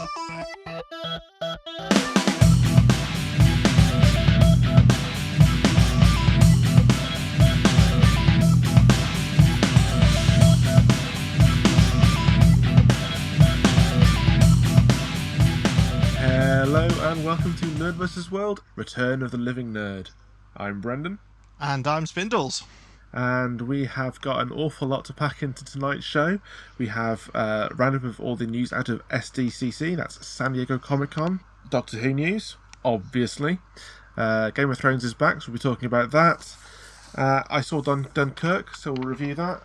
Hello and welcome to Nerd vs. World, Return of the Living Nerd. I'm Brendan. And I'm Spindles. And we have got an awful lot to pack into tonight's show. We have a roundup of all the news out of SDCC, that's San Diego Comic-Con. Doctor Who news, obviously. Game of Thrones is back, so we'll be talking about that. I saw Dunkirk, so we'll review that.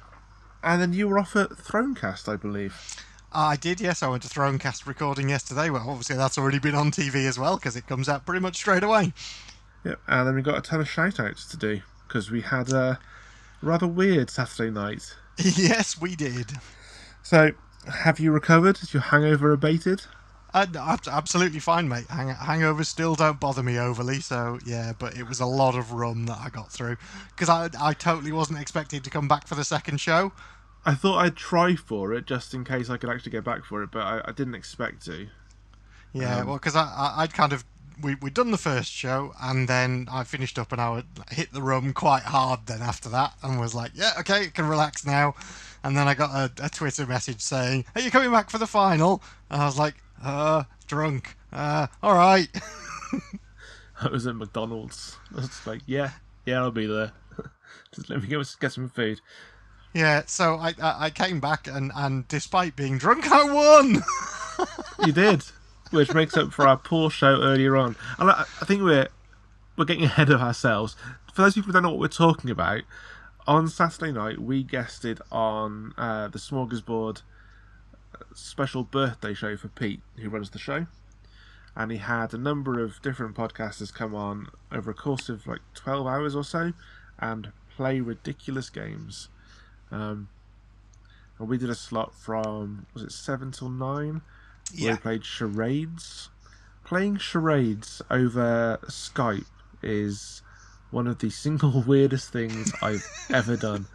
And then you were off at Thronecast, I believe. I did, yes. I went to Thronecast recording yesterday. Well, obviously that's already been on TV as well, because it comes out pretty much straight away. Yep, and then we got a ton of shout-outs to do, because we had a rather weird Saturday night. Yes, we did. So, have you recovered? Is your hangover abated? Absolutely fine, mate. Hangovers still don't bother me overly, so yeah, but it was a lot of rum that I got through, because I totally wasn't expecting to come back for the second show. I thought I'd try for it, just in case I could actually get back for it, but I didn't expect to. Yeah, well, because I'd kind of... We'd done the first show, and then I finished up and I would hit the rum quite hard then after that, and was like, yeah, okay, you can relax now. And then I got a Twitter message saying, are you coming back for the final? And I was like, drunk. Alright. I was at McDonald's. I was like, yeah, I'll be there. Just let me go get some food. Yeah, so I came back, and despite being drunk, I won! You did, which makes up for our poor show earlier on. And I think we're getting ahead of ourselves. For those people who don't know what we're talking about, on Saturday night we guested on the Smorgasbord special birthday show for Pete, who runs the show. And he had a number of different podcasters come on over a course of like 12 hours or so and play ridiculous games. And we did a slot from, was it 7 till 9? Yeah. Where we played charades. Playing charades over Skype is one of the single weirdest things I've ever done.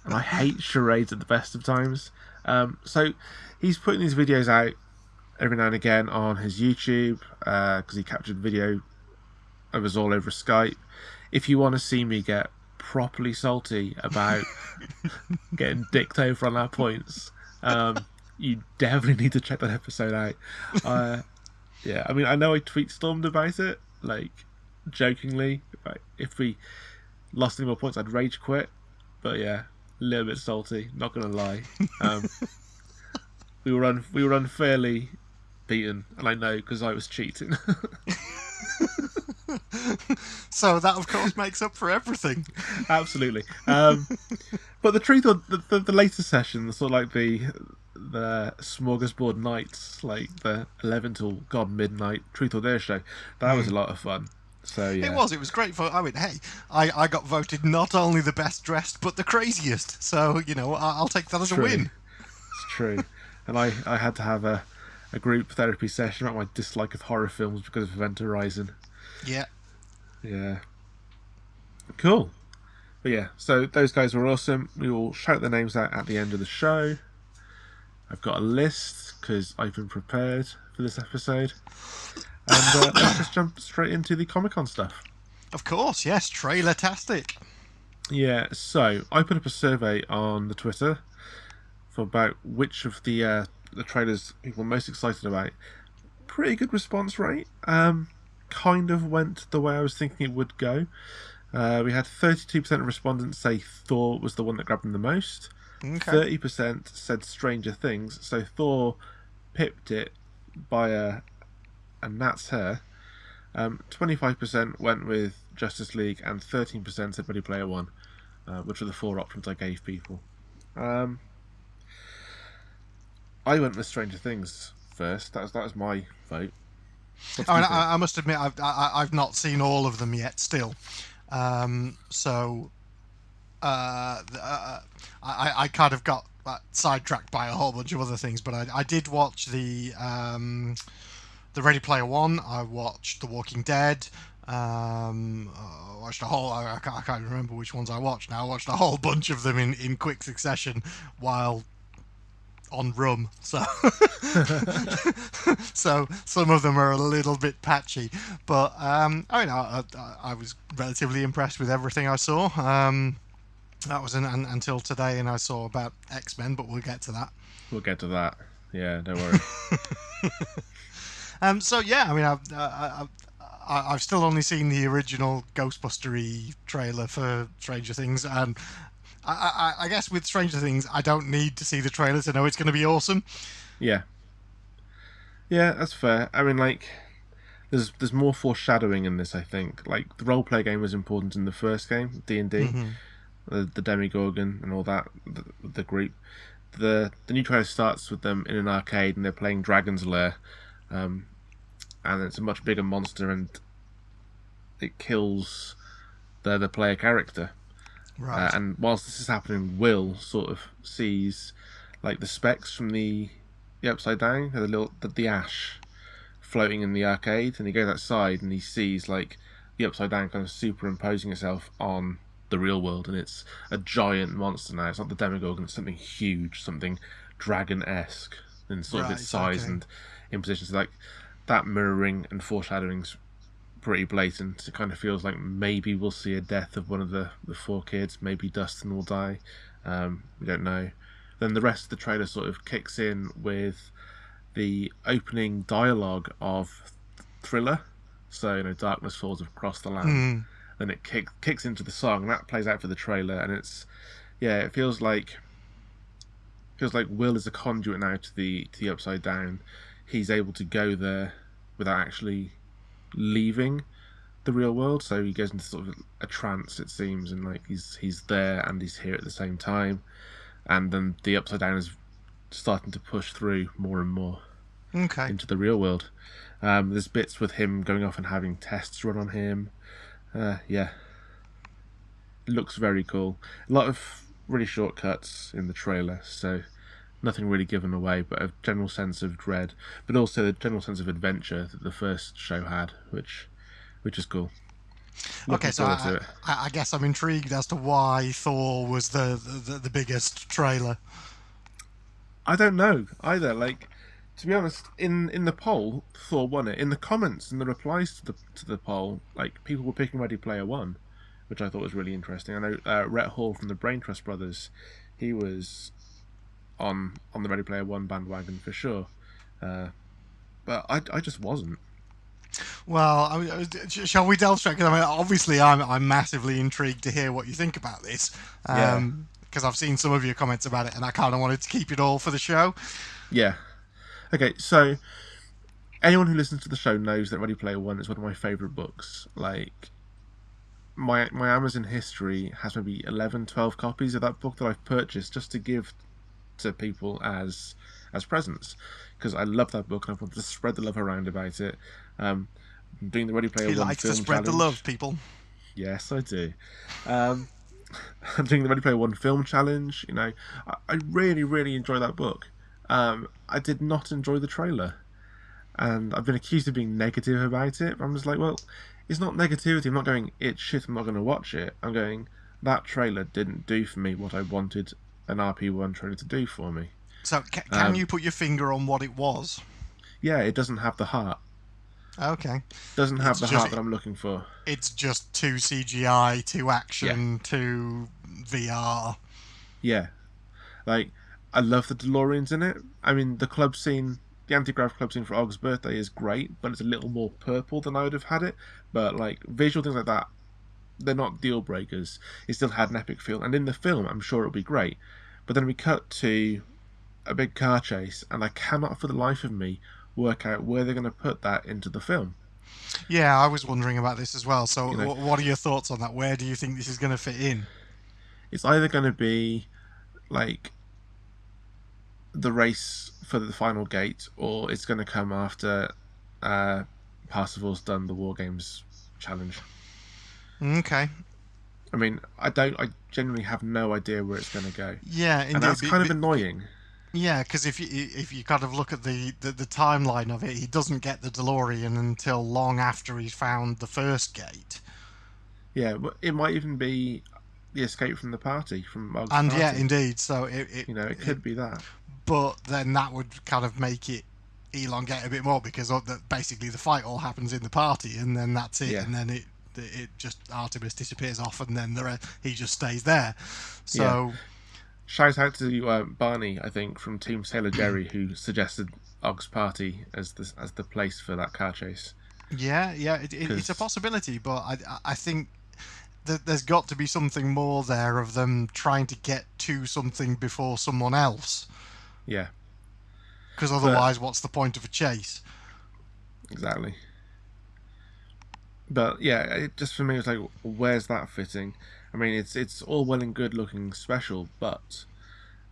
And I hate charades at the best of times. So he's putting these videos out every now and again on his YouTube, because he captured video of us all over Skype. If you want to see me get properly salty about getting dicked over on our points, you definitely need to check that episode out. Yeah, I mean, I know I tweet stormed about it, like jokingly. Like, if we lost any more points, I'd rage quit. But yeah, a little bit salty. Not gonna lie. We were unfairly beaten, and I know because I was cheating. So that, of course, makes up for everything. Absolutely. But the truth, the later sessions, sort of like the Smorgasbord nights, like the 11 till midnight Truth or Dare show, that was a lot of fun. So yeah, it was great fun. I mean, hey, I got voted not only the best dressed but the craziest, so you know, I'll take that as a win. It's true. And I had to have a group therapy session about my dislike of horror films because of Event Horizon. Yeah, cool. But yeah, so those guys were awesome. We will shout their names out at the end of the show. I've got a list because I've been prepared for this episode. And let's just jump straight into the Comic-Con stuff. Of course, yes, trailer-tastic. Yeah, so I put up a survey on the Twitter for about which of the trailers people were most excited about. Pretty good response rate. Kind of went the way I was thinking it would go. We had 32% of respondents say Thor was the one that grabbed them the most. Okay. 30% said Stranger Things, so Thor pipped it by and that's her. 25% went with Justice League, and 13% said Ready Player One, which were the four options I gave people. I went with Stranger Things first. That was my vote. I must admit, I've not seen all of them yet. Still, so I kind of got sidetracked by a whole bunch of other things. But I did watch the Ready Player One. I watched The Walking Dead. I watched a whole... I can't remember which ones I watched now. I watched a whole bunch of them in quick succession while on rum, so so some of them are a little bit patchy. But I mean, I was relatively impressed with everything I saw. That was until today, and I saw about X-Men, but we'll get to that. We'll get to that. Yeah, don't worry. So yeah, I mean, I've still only seen the original Ghostbustery trailer for Stranger Things, and I guess with Stranger Things, I don't need to see the trailer to know it's going to be awesome. Yeah. Yeah, that's fair. I mean, like, there's more foreshadowing in this, I think. Like, the role-play game was important in the first game, D&D, Mm-hmm. the Demigorgon and all that, the group. The new trailer starts with them in an arcade and they're playing Dragon's Lair, and it's a much bigger monster and it kills the player character. Right. And whilst this is happening, Will sort of sees like the specks from the Upside Down, the ash floating in the arcade, and he goes outside and he sees like the Upside Down kind of superimposing itself on the real world, and it's a giant monster now. It's not the Demogorgon; it's something huge, something dragon-esque in sort of its size and imposition. So like that mirroring and foreshadowing's pretty blatant. It kind of feels like maybe we'll see a death of one of the four kids. Maybe Dustin will die. We don't know. Then the rest of the trailer sort of kicks in with the opening dialogue of Thriller. So, darkness falls across the land. Then it kicks into the song, and that plays out for the trailer. And it feels like Will is a conduit now to the Upside Down. He's able to go there without actually leaving the real world, so he goes into sort of a trance, it seems, and like he's there and he's here at the same time, and then the Upside Down is starting to push through more and more into the real world. There's bits with him going off and having tests run on him. It looks very cool. A lot of really short cuts in the trailer, so nothing really given away, but a general sense of dread, but also the general sense of adventure that the first show had, which is cool. Okay, so I guess I'm intrigued as to why Thor was the biggest trailer. I don't know either. Like, to be honest, in the poll, Thor won it. In the comments and the replies to the poll, like people were picking Ready Player One, which I thought was really interesting. I know Rhett Hall from the Brain Trust Brothers, he was on the Ready Player One bandwagon for sure, but I just wasn't. Well, shall we delve straight? Because obviously, I'm massively intrigued to hear what you think about this. Because I've seen some of your comments about it, and I kind of wanted to keep it all for the show. Yeah. Okay, so anyone who listens to the show knows that Ready Player One is one of my favourite books. Like, my Amazon history has maybe 11, 12 copies of that book that I've purchased just to give to people as presents, because I love that book and I want to spread the love around about it. Doing the Ready Player One film challenge. He likes to spread the love, people. Yes, I do. I'm doing the Ready Player One film challenge. I really, really enjoy that book. I did not enjoy the trailer, and I've been accused of being negative about it. But I'm just like, well, it's not negativity. I'm not going, it's shit, I'm not going to watch it. I'm going, that trailer didn't do for me what I wanted an RP1 trailer to do for me. So can you put your finger on what it was? Yeah, it doesn't have the heart. Okay. Doesn't have the heart that I'm looking for. It's just too CGI, too action, too VR. Yeah. Like, I love the DeLoreans in it. I mean, the club scene, the anti-grav club scene for Og's birthday is great, but it's a little more purple than I would have had it. But, like, visual things like that, they're not deal breakers. It still had an epic feel. And in the film, I'm sure it'll be great. But then we cut to a big car chase, and I cannot for the life of me work out where they're going to put that into the film. Yeah, I was wondering about this as well. So what are your thoughts on that? Where do you think this is going to fit in? It's either going to be like the race for the final gate, or it's going to come after Parsifal's done the War Games challenge. Okay. I mean, I genuinely have no idea where it's going to go. Yeah, indeed. And that's kind of annoying. Yeah, because if you kind of look at the timeline of it, he doesn't get the DeLorean until long after he's found the first gate. Yeah, but it might even be the escape from the party, from Mog's and party. Yeah, indeed. So it could be that. but then that would kind of make it elongate a bit more because basically the fight all happens in the party, and then that's it, Yeah. and then it just Artemis disappears off, and then he just stays there. Yeah. So Shout out to Barney, I think, from Team Sailor Jerry, who suggested Og's Party as the place for that car chase. yeah, it's a possibility, but I think that there's got to be something more there of them trying to get to something before someone else. Yeah. Because otherwise, what's the point of a chase? Exactly. But yeah, it just for me was like, where's that fitting? I mean, it's all well and good looking special, but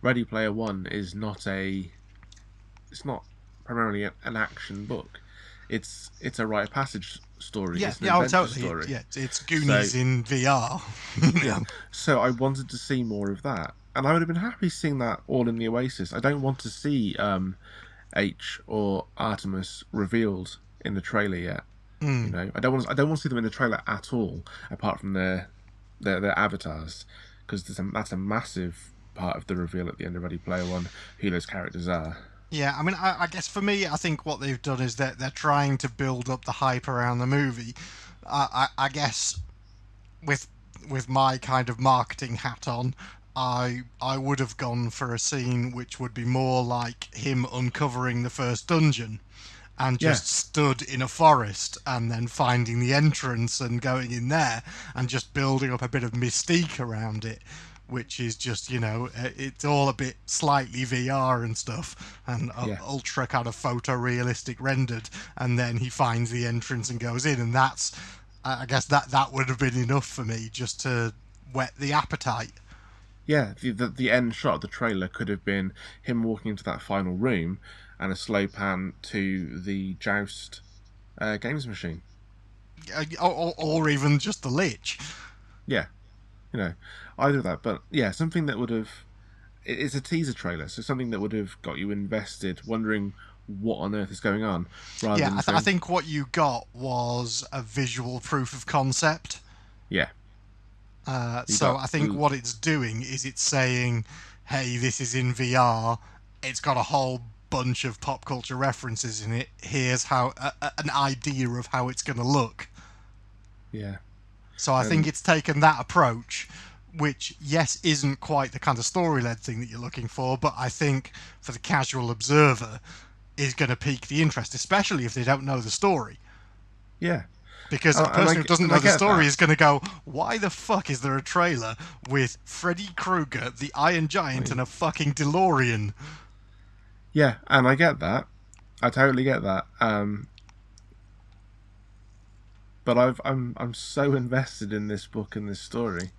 Ready Player One is not it's not primarily an action book. It's a rite of passage story. Yeah, it's an yeah, adventure totally. story. Yeah, it's Goonies in VR. Yeah. So I wanted to see more of that, and I would have been happy seeing that all in the Oasis. I don't want to see H or Artemis revealed in the trailer yet. You know, I don't want to see them in the trailer at all, apart from their avatars, because that's a massive part of the reveal at the end of Ready Player One, who those characters are. Yeah, I mean, I guess for me, I think what they've done is that they're trying to build up the hype around the movie. I guess with my kind of marketing hat on, I would have gone for a scene which would be more like him uncovering the first dungeon and just stood in a forest and then finding the entrance and going in there and just building up a bit of mystique around it, which is just, it's all a bit slightly VR and stuff and ultra kind of photorealistic rendered, and then he finds the entrance and goes in, and that's, I guess that would have been enough for me just to whet the appetite. Yeah, the end shot of the trailer could have been him walking into that final room and a slow pan to the Joust games machine. Or even just the Lich. Yeah, either of that. But yeah, something that would have... It's a teaser trailer, so something that would have got you invested, wondering what on earth is going on. Rather than I think what you got was a visual proof of concept. Yeah. So I think what it's doing is it's saying, hey, this is in VR. It's got a whole bunch of pop culture references in it. Here's how an idea of how it's going to look. Yeah. So I think it's taken that approach, which, yes, isn't quite the kind of story-led thing that you're looking for, but I think for the casual observer is going to pique the interest, especially if they don't know the story. Yeah. Because a person who doesn't know the story is going to go, why the fuck is there a trailer with Freddy Krueger, the Iron Giant, and a fucking DeLorean? Yeah, and I get that. I totally get that. But I'm so invested in this book and this story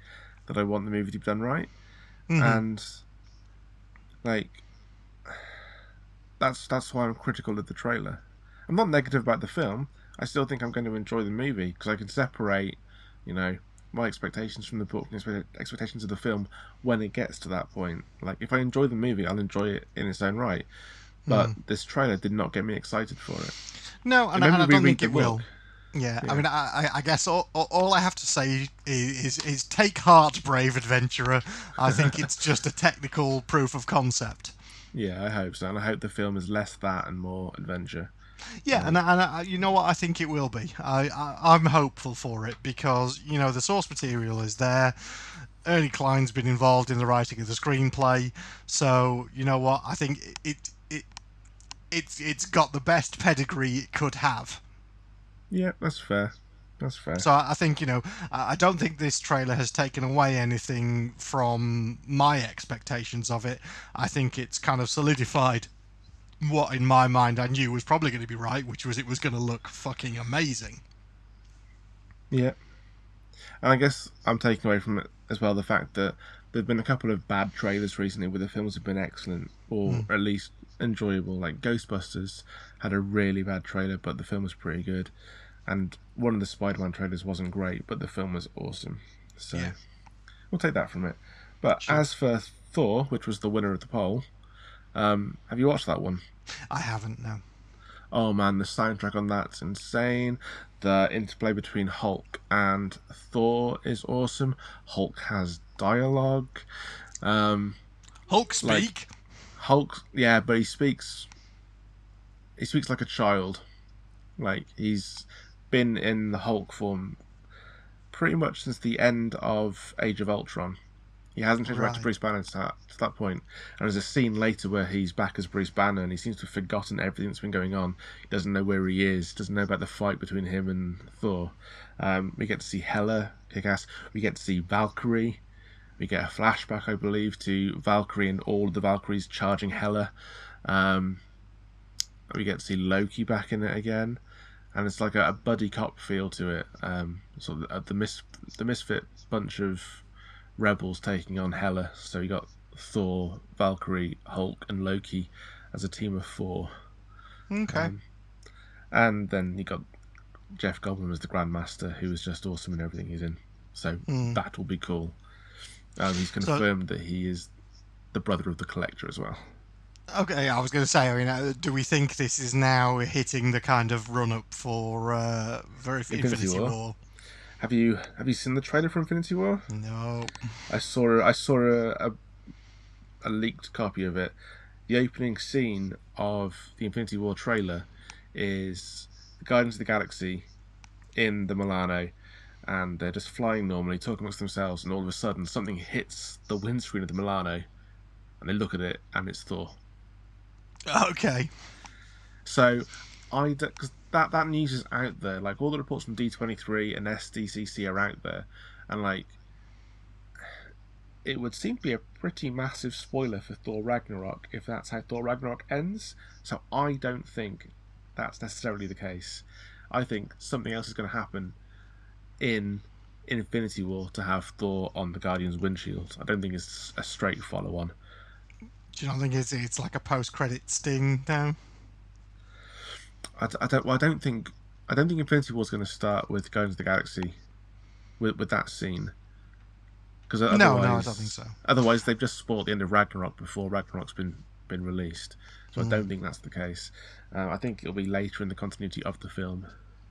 that I want the movie to be done right. Mm-hmm. And like that's why I'm critical of the trailer. I'm not negative about the film. I still think I'm going to enjoy the movie because I can separate, my expectations from the book and expectations of the film when it gets to that point. Like, if I enjoy the movie, I'll enjoy it in its own right. But this trailer did not get me excited for it. No, and I don't think it will. Yeah, Yeah. I mean, I guess all I have to say is take heart, brave adventurer. I think it's just a technical proof of concept. Yeah, I hope so. And I hope the film is less that and more adventure. Yeah, and you know what? I think it will be. I'm hopeful for it because, the source material is there. Ernie Klein's been involved in the writing of the screenplay. So, you know what? I think it's got the best pedigree it could have. Yeah, that's fair. That's fair. So I think, I don't think this trailer has taken away anything from my expectations of it. I think it's kind of solidified what in my mind I knew was probably going to be right, which was it was going to look fucking amazing. Yeah. And I guess I'm taking away from it as well the fact that there have been a couple of bad trailers recently where the films have been excellent or at least enjoyable. Like Ghostbusters had a really bad trailer, but the film was pretty good. And one of the Spider-Man trailers wasn't great, but the film was awesome. So we'll take that from it. But as for Thor, which was the winner of the poll, have you watched that one? I haven't, no. Oh man, the soundtrack on that's insane. The interplay between Hulk and Thor is awesome. Hulk has dialogue. Hulk speak? Hulk, yeah, but he speaks like a child. Like, he's been in the Hulk form pretty much since the end of Age of Ultron. He hasn't changed back to Right. Bruce Banner to that point. And there's a scene later where he's back as Bruce Banner and he seems to have forgotten everything that's been going on. He doesn't know where he is, doesn't know about the fight between him and Thor. We get to see Hela kick ass. We get to see Valkyrie. We get a flashback, I believe, to Valkyrie and all of the Valkyries charging Hela. Um, we get to see Loki back in it again. And it's like a buddy cop feel to it. Sort of the misfit bunch of rebels taking on Hela. So you got Thor, Valkyrie, Hulk, and Loki as a team of 4. Okay. And then you got Jeff Goldblum as the Grandmaster, who is just awesome in everything he's in. So that will be cool. He's confirmed that he is the brother of the Collector as well. Okay, I was going to say, I mean, do we think this is now hitting the kind of run-up for Infinity War? Have you seen the trailer for Infinity War? No. I saw a leaked copy of it. The opening scene of the Infinity War trailer is the Guardians of the Galaxy in the Milano, and they're just flying normally, talking amongst themselves, and all of a sudden something hits the windscreen of the Milano, and they look at it, and it's Thor. Okay. So, because that news is out there. Like, all the reports from D23 and SDCC are out there, and like, it would seem to be a pretty massive spoiler for Thor Ragnarok if that's how Thor Ragnarok ends. So I don't think that's necessarily the case. I think something else is going to happen in Infinity War to have Thor on the Guardian's windshield. I don't think it's a straight follow-on. Do you not think it's like a post-credit sting now? I don't think Infinity War is going to start with Guardians of the Galaxy with that scene. Because no, I don't think so. Otherwise, they've just spoiled the end of Ragnarok before Ragnarok's been released. So I don't think that's the case. I think it'll be later in the continuity of the film.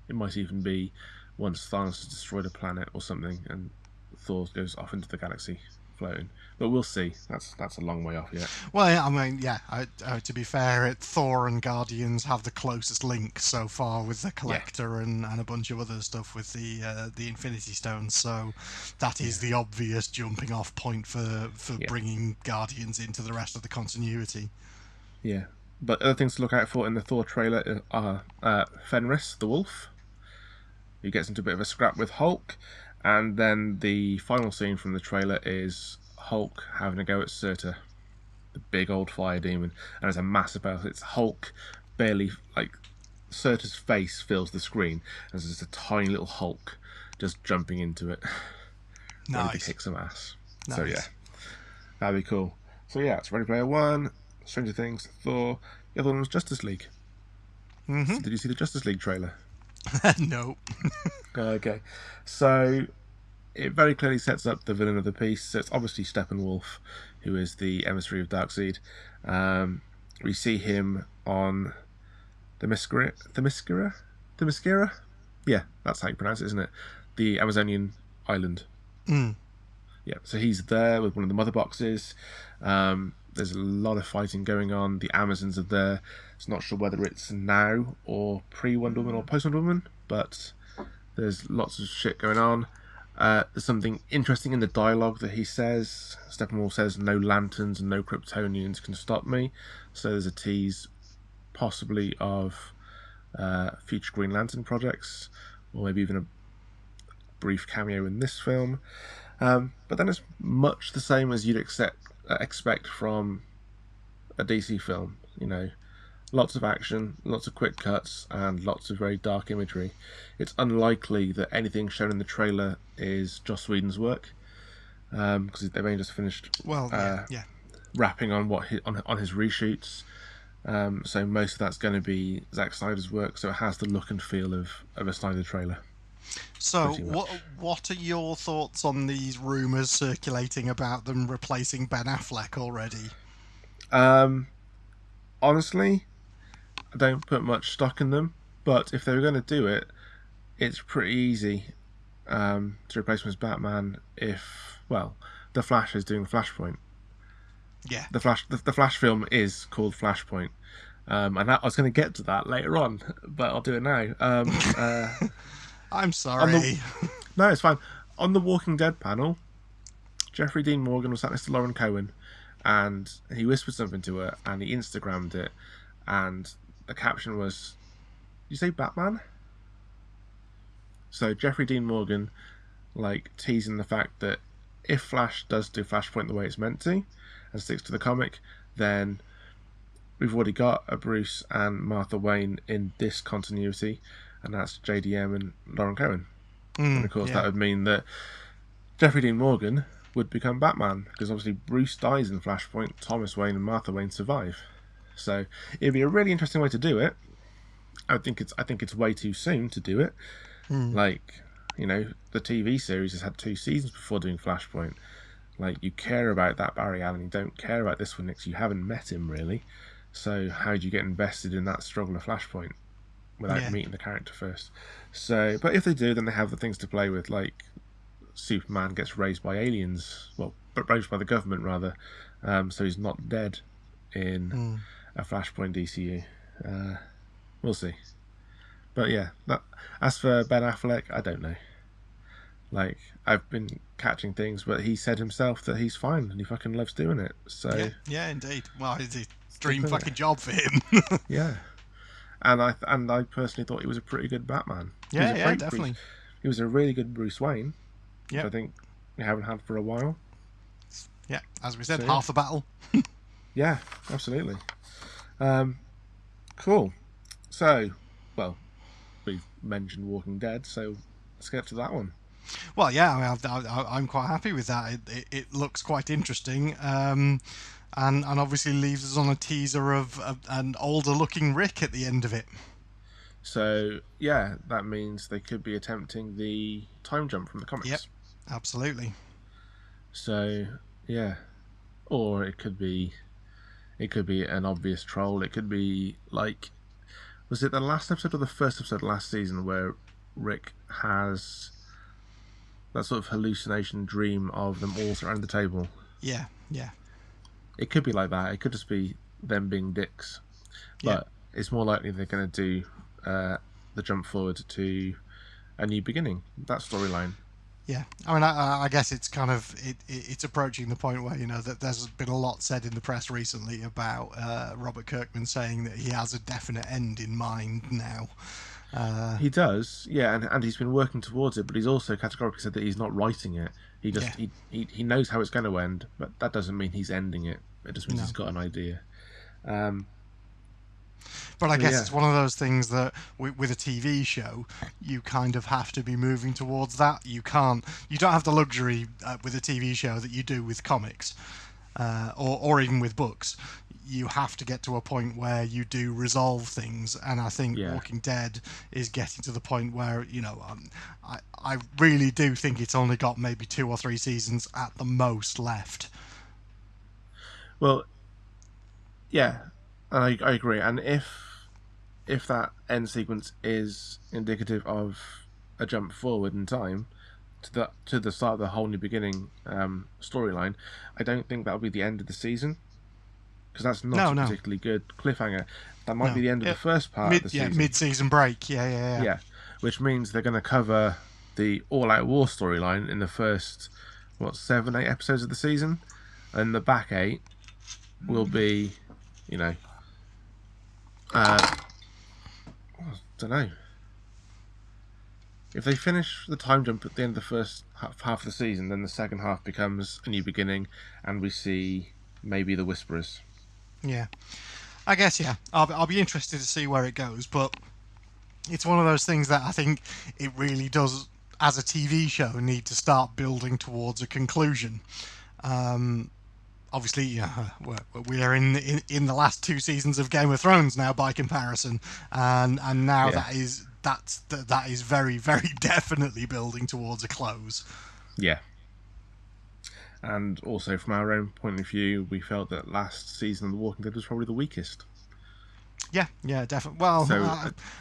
It might even be once Thanos has destroyed a planet or something, and Thor goes off into the galaxy floating. But we'll see. That's a long way off yet. Well, I mean, yeah. To be fair, Thor and Guardians have the closest link so far with the Collector and a bunch of other stuff with the Infinity Stones. So that is the obvious jumping off point for bringing Guardians into the rest of the continuity. Yeah, but other things to look out for in the Thor trailer are Fenris the Wolf, who gets into a bit of a scrap with Hulk, and then the final scene from the trailer is Hulk having a go at Surtur, the big old fire demon, and it's a massive battle. It's Hulk barely, like, Surtur's face fills the screen, and there's just a tiny little Hulk just jumping into it, ready to kick some ass. Nice. So yeah, that'd be cool. So yeah, it's Ready Player One, Stranger Things, Thor. The other one was Justice League. So did you see the Justice League trailer? No. Okay, so it very clearly sets up the villain of the piece. So it's obviously Steppenwolf, who is the emissary of Darkseid. We see him on the Themyscira? Yeah, that's how you pronounce it, isn't it? The Amazonian island. Yeah, so he's there with one of the mother boxes. There's a lot of fighting going on. The Amazons are there. It's not sure whether it's now or pre-Wonder Woman or post-Wonder Woman, but there's lots of shit going on. There's something interesting in the dialogue that he says. Steppenwolf says, "No lanterns and no Kryptonians can stop me." So there's a tease, possibly, of future Green Lantern projects, or maybe even a brief cameo in this film. But then it's much the same as you'd expect from a DC film. You know, lots of action, lots of quick cuts, and lots of very dark imagery. It's unlikely that anything shown in the trailer is Joss Whedon's work, because they've only just finished wrapping on on his reshoots. So most of that's going to be Zack Snyder's work. So it has the look and feel of a Snyder trailer. So what are your thoughts on these rumours circulating about them replacing Ben Affleck already? Honestly, I don't put much stock in them, but if they were going to do it, it's pretty easy to replace him as Batman if, well, the Flash is doing Flashpoint. Yeah. The Flash film is called Flashpoint. And I was going to get to that later on, but I'll do it now. I'm On the sorry. No, it's fine. On the Walking Dead panel, Jeffrey Dean Morgan was sat next to Lauren Cohen, and he whispered something to her, and he Instagrammed it, and the caption was, "Did you say Batman?" So Jeffrey Dean Morgan, like, teasing the fact that if Flash does do Flashpoint the way it's meant to, and sticks to the comic, then we've already got a Bruce and Martha Wayne in this continuity, and that's JDM and Lauren Cohen. And of course, that would mean that Jeffrey Dean Morgan would become Batman, because obviously Bruce dies in Flashpoint, Thomas Wayne and Martha Wayne survive. So it'd be a really interesting way to do it. I think it's way too soon to do it. Like, you know, the TV series has had 2 seasons before doing Flashpoint. Like, you care about that Barry Allen, you don't care about this one because you haven't met him really. So how do you get invested in that struggle of Flashpoint without meeting the character first? So, but if they do, then they have the things to play with, like Superman gets raised by aliens, well, but raised by the government rather, so he's not dead in a Flashpoint DCU. We'll see. But yeah, as for Ben Affleck, I don't know. Like, I've been catching things, but he said himself that he's fine and he fucking loves doing it. So yeah, indeed. Well, it's a dream fucking job for him. Yeah, and I personally thought he was a pretty good Batman. Yeah, definitely. He was a really good Bruce Wayne, which Yeah. I think we haven't had for a while. Yeah, as we said, half the battle. Yeah, absolutely. Cool. So, well, we've mentioned Walking Dead, so let's get to that one. Well, yeah, I mean, I'm quite happy with that. It looks quite interesting, and obviously leaves us on a teaser of an older-looking Rick at the end of it. So, yeah, that means they could be attempting the time jump from the comics. Yep, absolutely. So, yeah, or it could be an obvious troll. It could be like, was it the last episode or the first episode last season where Rick has that sort of hallucination dream of them all around the table? Yeah. It could be like that. It could just be them being dicks. But it's more likely they're going to do the jump forward to A New Beginning, that storyline. Yeah, I mean, I guess it's kind of it's approaching the point where, you know, that there's been a lot said in the press recently about Robert Kirkman saying that he has a definite end in mind now. He does, yeah, and he's been working towards it, but he's also categorically said that he's not writing it. He just he knows how it's going to end, but that doesn't mean he's ending it. It just means he's got an idea. But I guess it's one of those things that with a TV show, you kind of have to be moving towards that. You don't have the luxury with a TV show that you do with comics, or even with books. You have to get to a point where you do resolve things, and I think Walking Dead is getting to the point where, you know, I really do think it's only got maybe 2 or 3 seasons at the most left. Well, yeah, I agree. And if that end sequence is indicative of a jump forward in time to the start of the whole New Beginning storyline, I don't think that'll be the end of the season, because that's not a particularly good cliffhanger. That might be the end of the first part of the season. Yeah, mid-season break. Yeah. Which means they're going to cover the all-out war storyline in the first 7, 8 episodes of the season, and the back 8 will be, you know, I don't know. If they finish the time jump at the end of the first half of the season, then the second half becomes A New Beginning, and we see maybe the Whisperers. Yeah, I guess, yeah. I'll be interested to see where it goes, but it's one of those things that I think it really does, as a TV show, need to start building towards a conclusion. Obviously, we are in the last 2 seasons of Game of Thrones now, by comparison, and now that is very, very definitely building towards a close. Yeah. And also, from our own point of view, we felt that last season of The Walking Dead was probably the weakest. Yeah, definitely. Well, so,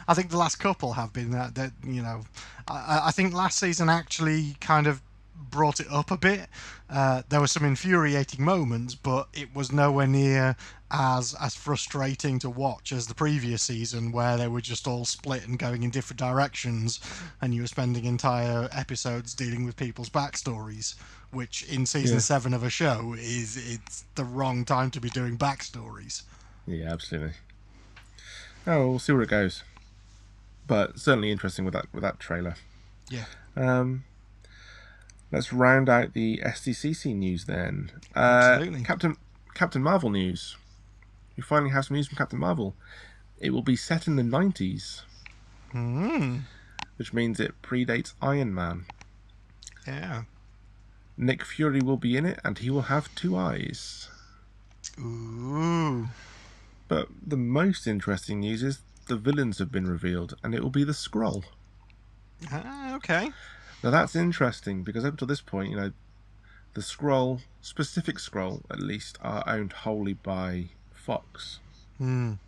I think the last couple have been that, you know, I think last season actually kind of brought it up a bit. There were some infuriating moments, but it was nowhere near as frustrating to watch as the previous season, where they were just all split and going in different directions, and you were spending entire episodes dealing with people's backstories. Which in season Yeah. 7 of a show it's the wrong time to be doing backstories. Yeah, absolutely. Oh, we'll see where it goes. But certainly interesting with that trailer. Yeah. Let's round out the SDCC news then. Absolutely. Captain Marvel news. We finally have some news from Captain Marvel. It will be set in the 90s, which means it predates Iron Man. Yeah. Nick Fury will be in it, and he will have 2 eyes. Ooh. But the most interesting news is the villains have been revealed, and it will be the Skrull. Okay. Now that's interesting, because up to this point, the Skrull, specific Skrull at least, are owned wholly by Fox. And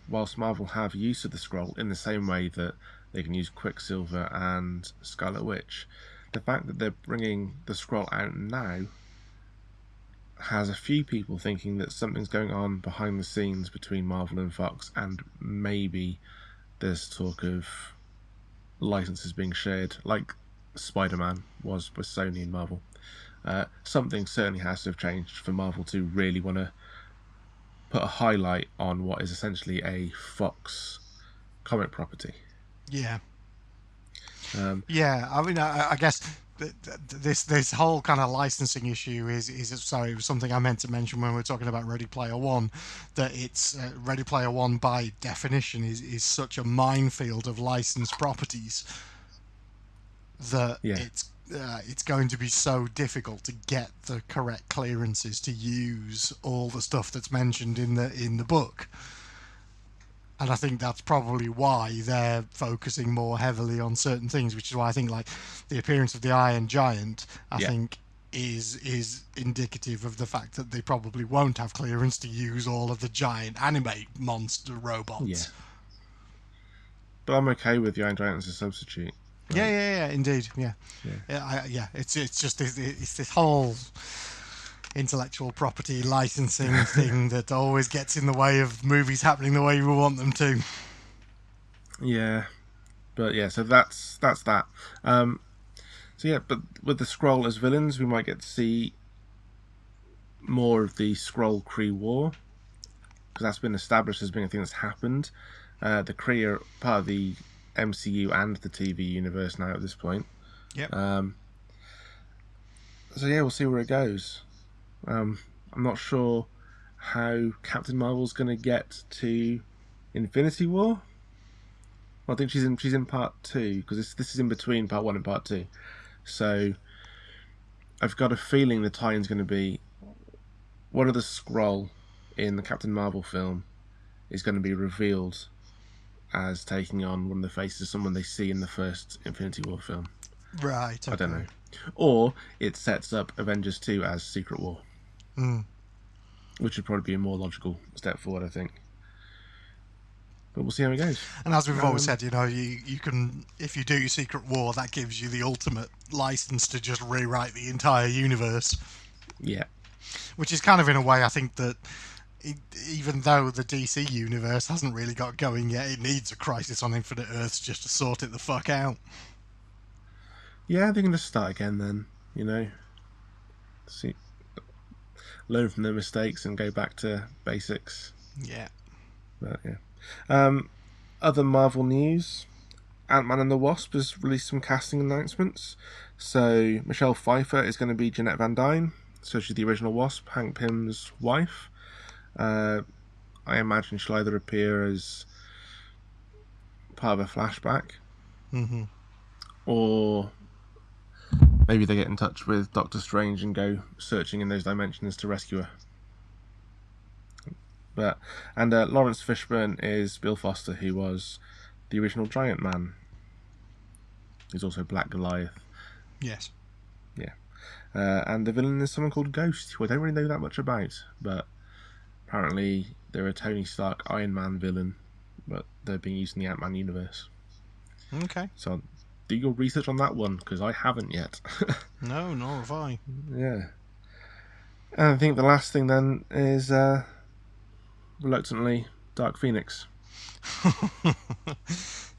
whilst Marvel have use of the Skrull in the same way that they can use Quicksilver and Scarlet Witch, the fact that they're bringing the Skrull out now has a few people thinking that something's going on behind the scenes between Marvel and Fox, and maybe there's talk of licenses being shared, like Spider-Man was with Sony and Marvel. Something certainly has to have changed for Marvel to really want to put a highlight on what is essentially a Fox comic property. Yeah. Yeah, I mean, I guess this whole kind of licensing issue is sorry, it was something I meant to mention when we were talking about Ready Player One, that it's Ready Player One by definition is such a minefield of licensed properties that it's going to be so difficult to get the correct clearances to use all the stuff that's mentioned in the book. And I think that's probably why they're focusing more heavily on certain things, which is why I think like the appearance of the Iron Giant, I think is indicative of the fact that they probably won't have clearance to use all of the giant anime monster robots. Yeah. But I'm okay with the Iron Giant as a substitute. Like, yeah, indeed, yeah. It's just this whole intellectual property licensing thing that always gets in the way of movies happening the way we want them to. Yeah, but yeah, so that's that. So yeah, but with the Skrull as villains, we might get to see more of the Skrull Kree War, because that's been established as being a thing that's happened. The Kree are part of the MCU and the TV universe now at this point. Yep. So yeah, we'll see where it goes. I'm not sure how Captain Marvel's going to get to Infinity War. Well, I think she's in part 2, because this is in between part 1 and part 2. So I've got a feeling the tie-in's going to be one of the Skrull in the Captain Marvel film is going to be revealed as taking on one of the faces of someone they see in the first Infinity War film. Right. Okay. I don't know. Or it sets up Avengers 2 as Secret War. Which would probably be a more logical step forward, I think. But we'll see how it goes. And as we've always said, you can, if you do Secret War, that gives you the ultimate license to just rewrite the entire universe. Yeah. Which is kind of, in a way, I think that even though the DC universe hasn't really got going yet, it needs a Crisis on Infinite Earths just to sort it the fuck out. Yeah, they can just start again then, See, learn from their mistakes and go back to basics. Yeah. But yeah. Other Marvel news. Ant-Man and the Wasp has released some casting announcements. So Michelle Pfeiffer is going to be Jeanette Van Dyne. So she's the original Wasp, Hank Pym's wife. I imagine she'll either appear as part of a flashback, or maybe they get in touch with Doctor Strange and go searching in those dimensions to rescue her. And Lawrence Fishburne is Bill Foster, who was the original Giant Man. He's also Black Goliath. Yes. Yeah. And the villain is someone called Ghost, who I don't really know that much about, but apparently they're a Tony Stark Iron Man villain, but they're being used in the Ant-Man universe. Okay. So do your research on that one, because I haven't yet. No, nor have I. Yeah. And I think the last thing then is, reluctantly, Dark Phoenix.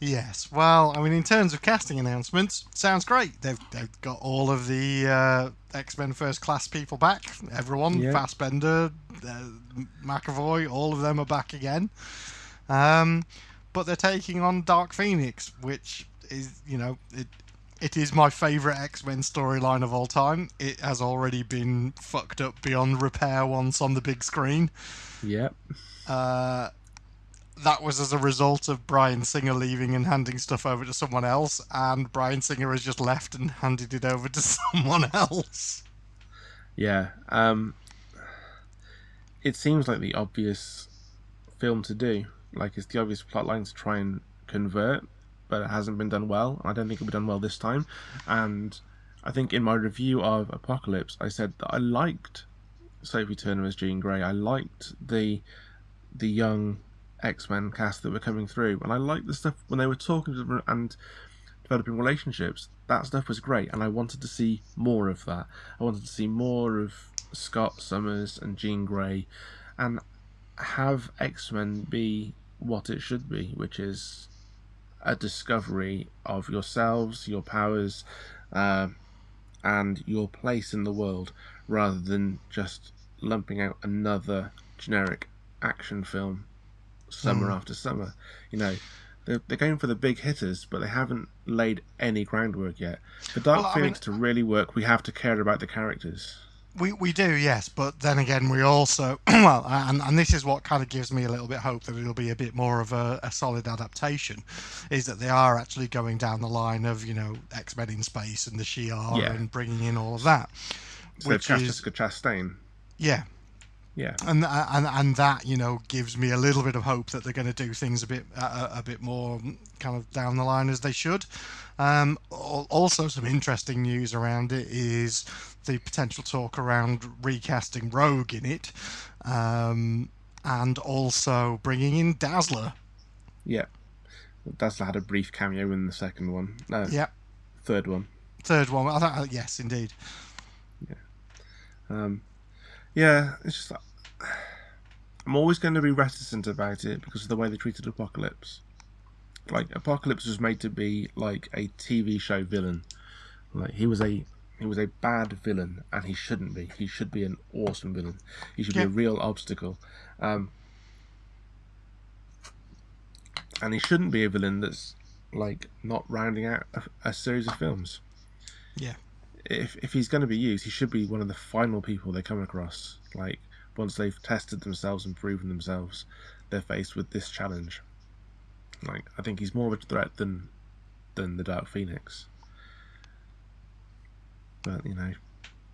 Yes. Well, I mean, in terms of casting announcements, sounds great. They've got all of the X-Men First Class people back. Everyone, Yeah. Fassbender, McAvoy, all of them are back again. But they're taking on Dark Phoenix, which is, it is my favourite X-Men storyline of all time. It has already been fucked up beyond repair once on the big screen. Yep. That was as a result of Bryan Singer leaving and handing stuff over to someone else, and Bryan Singer has just left and handed it over to someone else. Yeah. It seems like the obvious film to do. Like, it's the obvious plotline to try and convert, but it hasn't been done well. I don't think it'll be done well this time. And I think in my review of Apocalypse, I said that I liked Sophie Turner as Jean Grey. I liked the young X-Men cast that were coming through, and I liked the stuff when they were talking to them and developing relationships. That stuff was great, and I wanted to see more of that. I wanted to see more of Scott Summers and Jean Grey, and have X-Men be what it should be, which is a discovery of yourselves, your powers, and your place in the world, rather than just lumping out another generic action film summer after summer. They're going for the big hitters, but they haven't laid any groundwork yet. For Dark Phoenix to really work, we have to care about the characters. We do, yes, but then again, we also well, and this is what kind of gives me a little bit hope that it'll be a bit more of a solid adaptation, is that they are actually going down the line of X-Men in space and the Shi'ar and bringing in all of that. So which is Jessica Chastain. Yeah. Yeah, and that gives me a little bit of hope that they're going to do things a bit more kind of down the line as they should. Also, some interesting news around it is the potential talk around recasting Rogue in it, and also bringing in Dazzler. Yeah, Dazzler had a brief cameo in the second one. No, third one. Third one. I thought, yes, indeed. Yeah. Yeah, it's just I'm always going to be reticent about it because of the way they treated Apocalypse. Like, Apocalypse was made to be like a TV show villain. Like, he was a bad villain, and he shouldn't be. He should be an awesome villain. He should be a real obstacle. And he shouldn't be a villain that's like not rounding out a series of films. Yeah. If he's going to be used, he should be one of the final people they come across. Like, once they've tested themselves and proven themselves, they're faced with this challenge. Like, I think he's more of a threat than the Dark Phoenix. But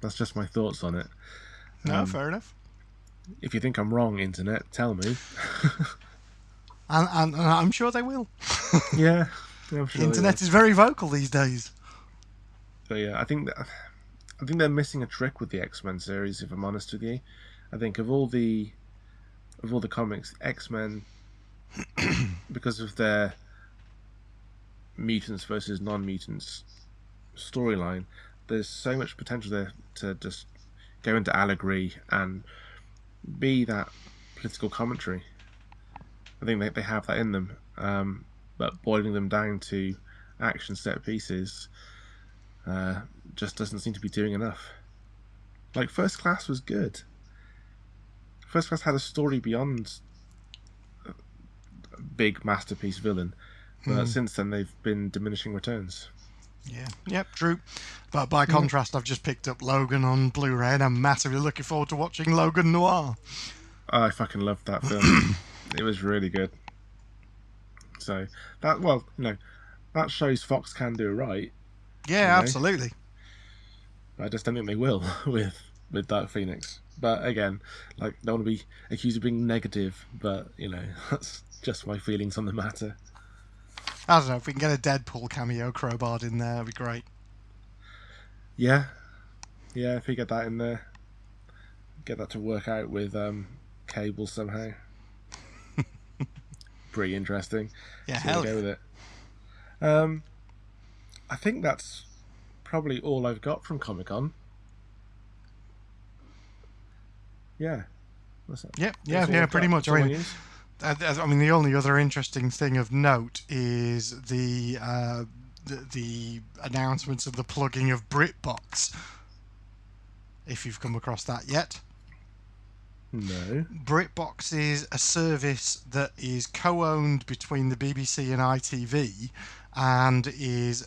that's just my thoughts on it. No, fair enough. If you think I'm wrong, Internet, tell me. and I'm sure they will. Yeah, I'm sure. The Internet is very vocal these days. But yeah, I think they're missing a trick with the X-Men series. If I'm honest with you, I think of all the comics, X-Men, because of their mutants versus non-mutants storyline, there's so much potential there to just go into allegory and be that political commentary. I think they have that in them, but boiling them down to action set pieces just doesn't seem to be doing enough. Like, First Class was good. First Class had a story beyond a big masterpiece villain, but since then they've been diminishing returns. Yeah, yep, true. But by contrast, I've just picked up Logan on Blu-ray, and I'm massively looking forward to watching Logan Noir. I fucking loved that film. It was really good. So that shows Fox can do it right. Yeah, absolutely. I just don't think they will with Dark Phoenix. But again, like, don't want to be accused of being negative, but that's just my feelings on the matter. I don't know, if we can get a Deadpool cameo crowbarred in there, that'd be great. Yeah, if we get that in there, get that to work out with Cable somehow. Pretty interesting. Yeah, so hell we'll yeah. go with it. I think that's probably all I've got from Comic-Con. Yeah. Yeah, pretty much. I mean, the only other interesting thing of note is the announcements of the plugging of BritBox. If you've come across that yet. No. BritBox is a service that is co-owned between the BBC and ITV, and it's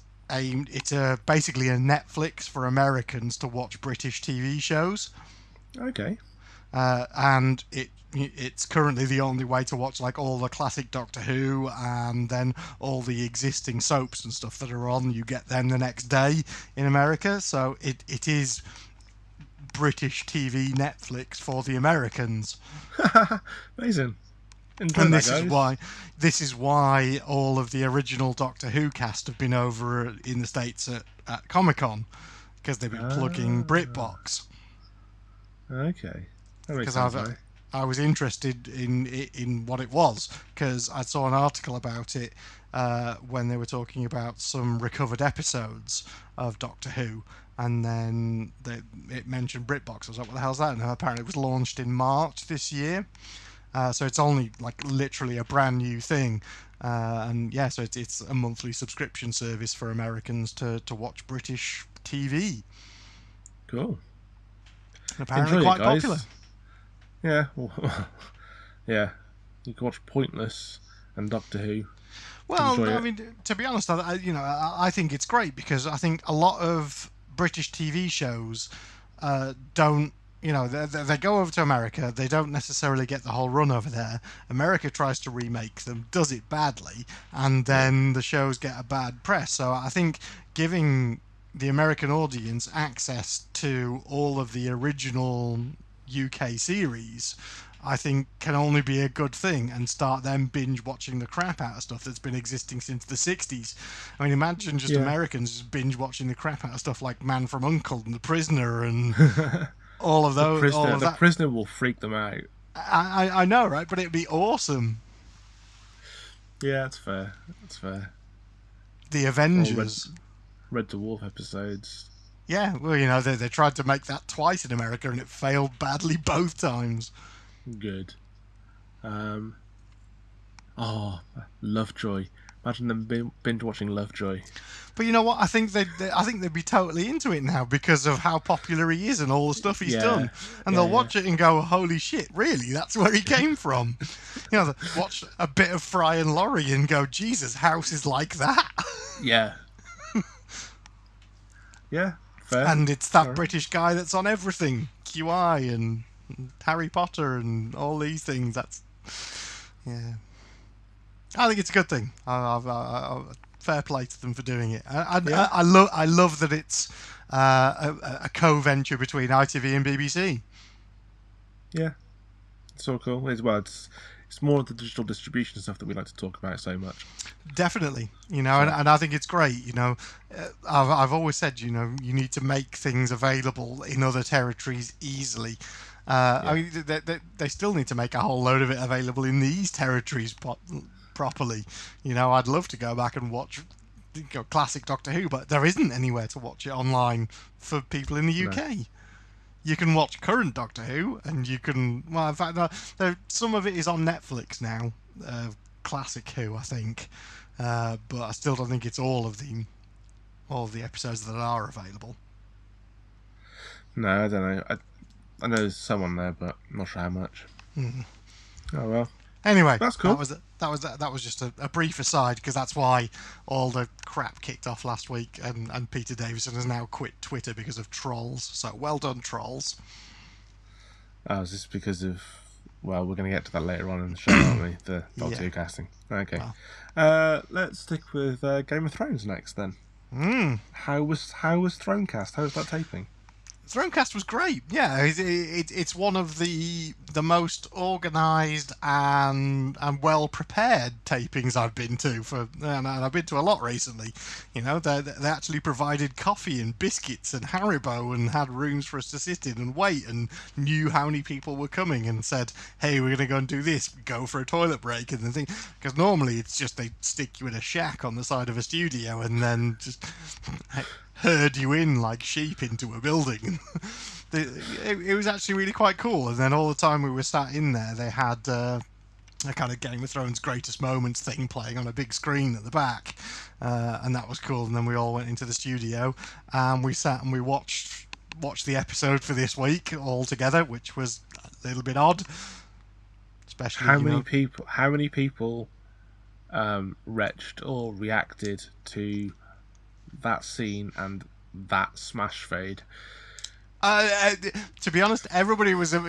basically a Netflix for Americans to watch British TV shows. Okay. And it's currently the only way to watch like all the classic Doctor Who, and then all the existing soaps and stuff that are on. You get them the next day in America, so it is British TV Netflix for the Americans. Amazing. And this is why all of the original Doctor Who cast have been over in the States at Comic-Con, because they've been plugging BritBox. Okay. Because I was interested in what it was, because I saw an article about it when they were talking about some recovered episodes of Doctor Who, and then it mentioned BritBox. I was like, what the hell's that? And apparently it was launched in March this year. So it's only like literally a brand new thing. And yeah, so it's a monthly subscription service for Americans to watch British TV. Cool. And apparently quite popular. Yeah. Well, yeah. You can watch Pointless and Doctor Who. Well, I mean, to be honest, I think it's great, because I think a lot of British TV shows don't, they go over to America, they don't necessarily get the whole run over there. America tries to remake them, does it badly, and then the shows get a bad press. So I think giving the American audience access to all of the original UK series, I think, can only be a good thing, and start them binge watching the crap out of stuff that's been existing since the 60s. I mean, imagine just Americans just binge watching the crap out of stuff like Man from U.N.C.L.E. and The Prisoner and all of those. The Prisoner will freak them out. I know, right? But it'd be awesome. Yeah, that's fair. That's fair. The Avengers. Red Dwarf episodes. Yeah, well, they tried to make that twice in America, and it failed badly both times. Good. Lovejoy. Imagine them binge watching Lovejoy. But you know what? I think they'd be totally into it now, because of how popular he is and all the stuff he's done. And they'll watch it and go, "Holy shit! Really? That's where he came from." They'll watch a bit of Fry and Laurie and go, "Jesus, House is like that." Yeah. Yeah. Fair. And it's that British guy that's on everything, QI and Harry Potter and all these things. I think it's a good thing. Fair play to them for doing it. I love that it's a co-venture between ITV and BBC. Yeah, it's so cool. It's more of the digital distribution stuff that we like to talk about so much. Definitely, and I think it's great. I've always said, you need to make things available in other territories easily. I mean, they still need to make a whole load of it available in these territories properly. I'd love to go back and watch classic Doctor Who, but there isn't anywhere to watch it online for people in the UK. No. You can watch current Doctor Who, and you can... Well, in fact, some of it is on Netflix now. Classic Who, I think. But I still don't think it's all of the episodes that are available. No, I don't know. I know there's some on there, but I'm not sure how much. Mm. Oh, well. Anyway, that's cool. That was just a brief aside, because that's why all the crap kicked off last week, and Peter Davison has now quit Twitter because of trolls. So well done, trolls. Oh, is this because of... Well, we're going to get to that later on in the show, aren't we? The Doctor Who casting. Okay. Well. Let's stick with Game of Thrones next, then. Mm. How was Thronecast? How was that taping? Thronecast was great. Yeah, it's one of the most organised and well prepared tapings I've been to and I've been to a lot recently. You know, they actually provided coffee and biscuits and Haribo and had rooms for us to sit in and wait and knew how many people were coming and said, "Hey, we're going to go and do this. Go for a toilet break," and the thing. Because normally it's just they stick you in a shack on the side of a studio and then just herd you in like sheep into a building. It was actually really quite cool. And then all the time we were sat in there, they had a kind of Game of Thrones greatest moments thing playing on a big screen at the back, and that was cool. And then we all went into the studio and we sat and we watched the episode for this week all together, which was a little bit odd. Especially, how many people retched or reacted to that scene and that smash fade? To be honest, everybody was there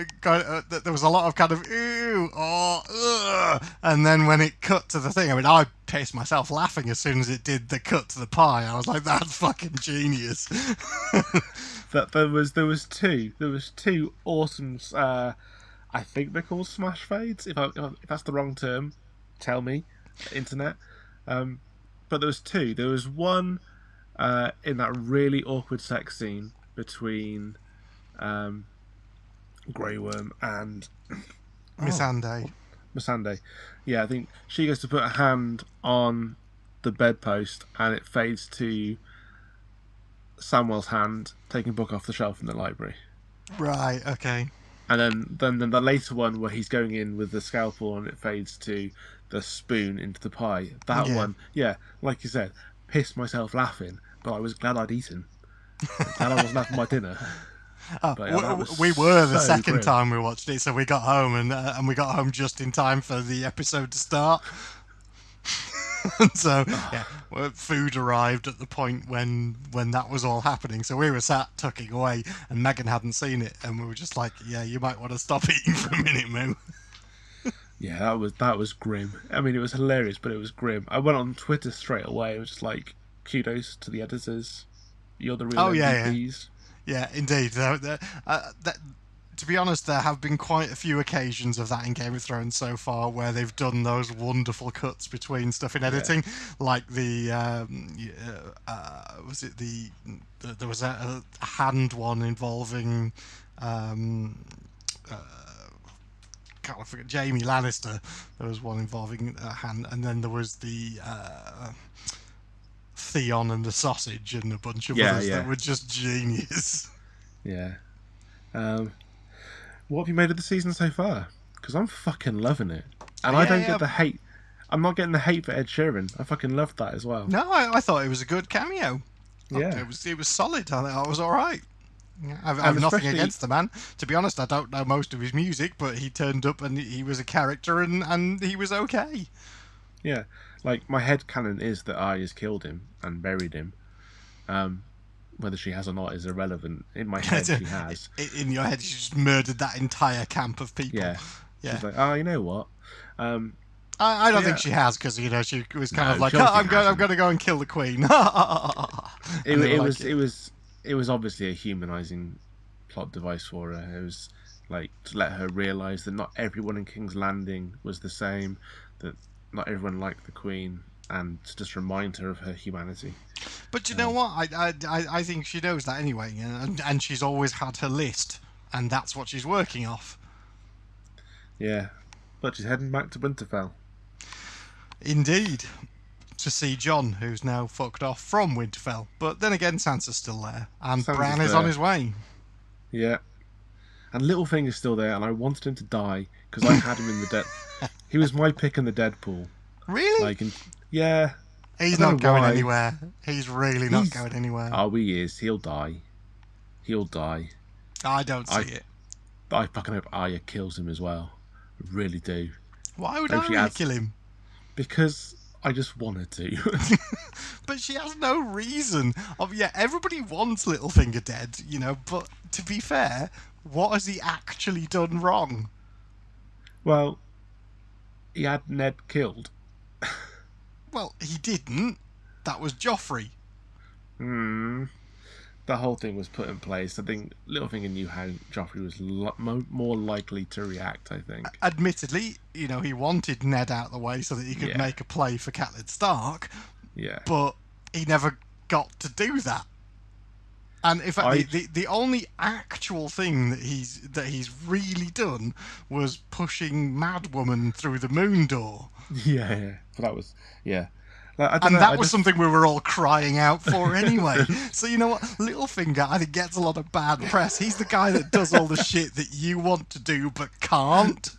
was a lot of kind of ew or ugh, and then when it cut to the thing, I mean, I pissed myself laughing as soon as it did the cut to the pie. I was like, "That's fucking genius." That there was two awesome. I think they're called smash fades. If that's the wrong term, tell me, internet. But there was two. There was one in that really awkward sex scene between Grey Worm and Missandei. Yeah, I think she goes to put a hand on the bedpost and it fades to Samuel's hand taking a book off the shelf in the library. Right, okay. And then the later one where he's going in with the scalpel and it fades to the spoon into the pie. That one, yeah, like you said, pissed myself laughing, but I was glad I'd eaten. Glad I wasn't having my dinner. We were the second grim. time we watched it, so we got home and we got home just in time for the episode to start. So food arrived at the point when that was all happening. So we were sat tucking away, and Megan hadn't seen it, and we were just like, "Yeah, you might want to stop eating for a minute, Moo." Yeah, that was grim. I mean, it was hilarious, but it was grim. I went on Twitter straight away. It was just like, kudos to the editors. You're the real MVPs. Yeah, indeed. To be honest, there have been quite a few occasions of that in Game of Thrones so far where they've done those wonderful cuts between stuff in editing, like the there was a hand one involving can't forget Jaime Lannister. There was one involving a hand, and then there was the Theon and the sausage and a bunch of others that were just genius. Yeah. What have you made of the season so far? Because I'm fucking loving it. And I don't get the hate. I'm not getting the hate for Ed Sheeran. I fucking loved that as well. No, I thought it was a good cameo. Yeah. It was solid. I thought it was alright. I've nothing against the man. To be honest, I don't know most of his music, but he turned up and he was a character and he was okay. Yeah. Like, my headcanon is that Arya's killed him and buried him. Whether she has or not is irrelevant. In my head, she has. In your head, she just murdered that entire camp of people. Yeah. She's like, oh, you know what? I don't think she has, because she was kind of like, I'm going to go and kill the queen. It was obviously a humanizing plot device for her. It was like to let her realize that not everyone in King's Landing was the same, that not everyone liked the queen, and to just remind her of her humanity. But you know what? I think she knows that anyway, and she's always had her list, and that's what she's working off. Yeah, but she's heading back to Winterfell. Indeed. To see Jon, who's now fucked off from Winterfell. But then again, Sansa's still there, and Bran is on his way. Yeah. And Littlefinger's still there, and I wanted him to die, because I had him in the dead. He was my pick in the Deadpool. Really? Yeah. He's not going anywhere. He's really not going anywhere. Oh, he is. He'll die. I don't see it. I fucking hope Arya kills him as well. I really do. Why would Arya kill him? Because I just wanted to. But she has no reason. Everybody wants Littlefinger dead, but to be fair, what has he actually done wrong? Well, he had Ned killed. Well, he didn't. That was Joffrey. the whole thing was put in place. I think Littlefinger knew how Joffrey was more likely to react, I think. Admittedly, he wanted Ned out of the way so that he could make a play for Catelyn Stark. Yeah. But he never got to do that. And in fact, the only actual thing that he's really done was pushing Madwoman through the moon door. Yeah. That was That was something we were all crying out for anyway. So you know what? Littlefinger, I think, gets a lot of bad press. He's the guy that does all the shit that you want to do but can't.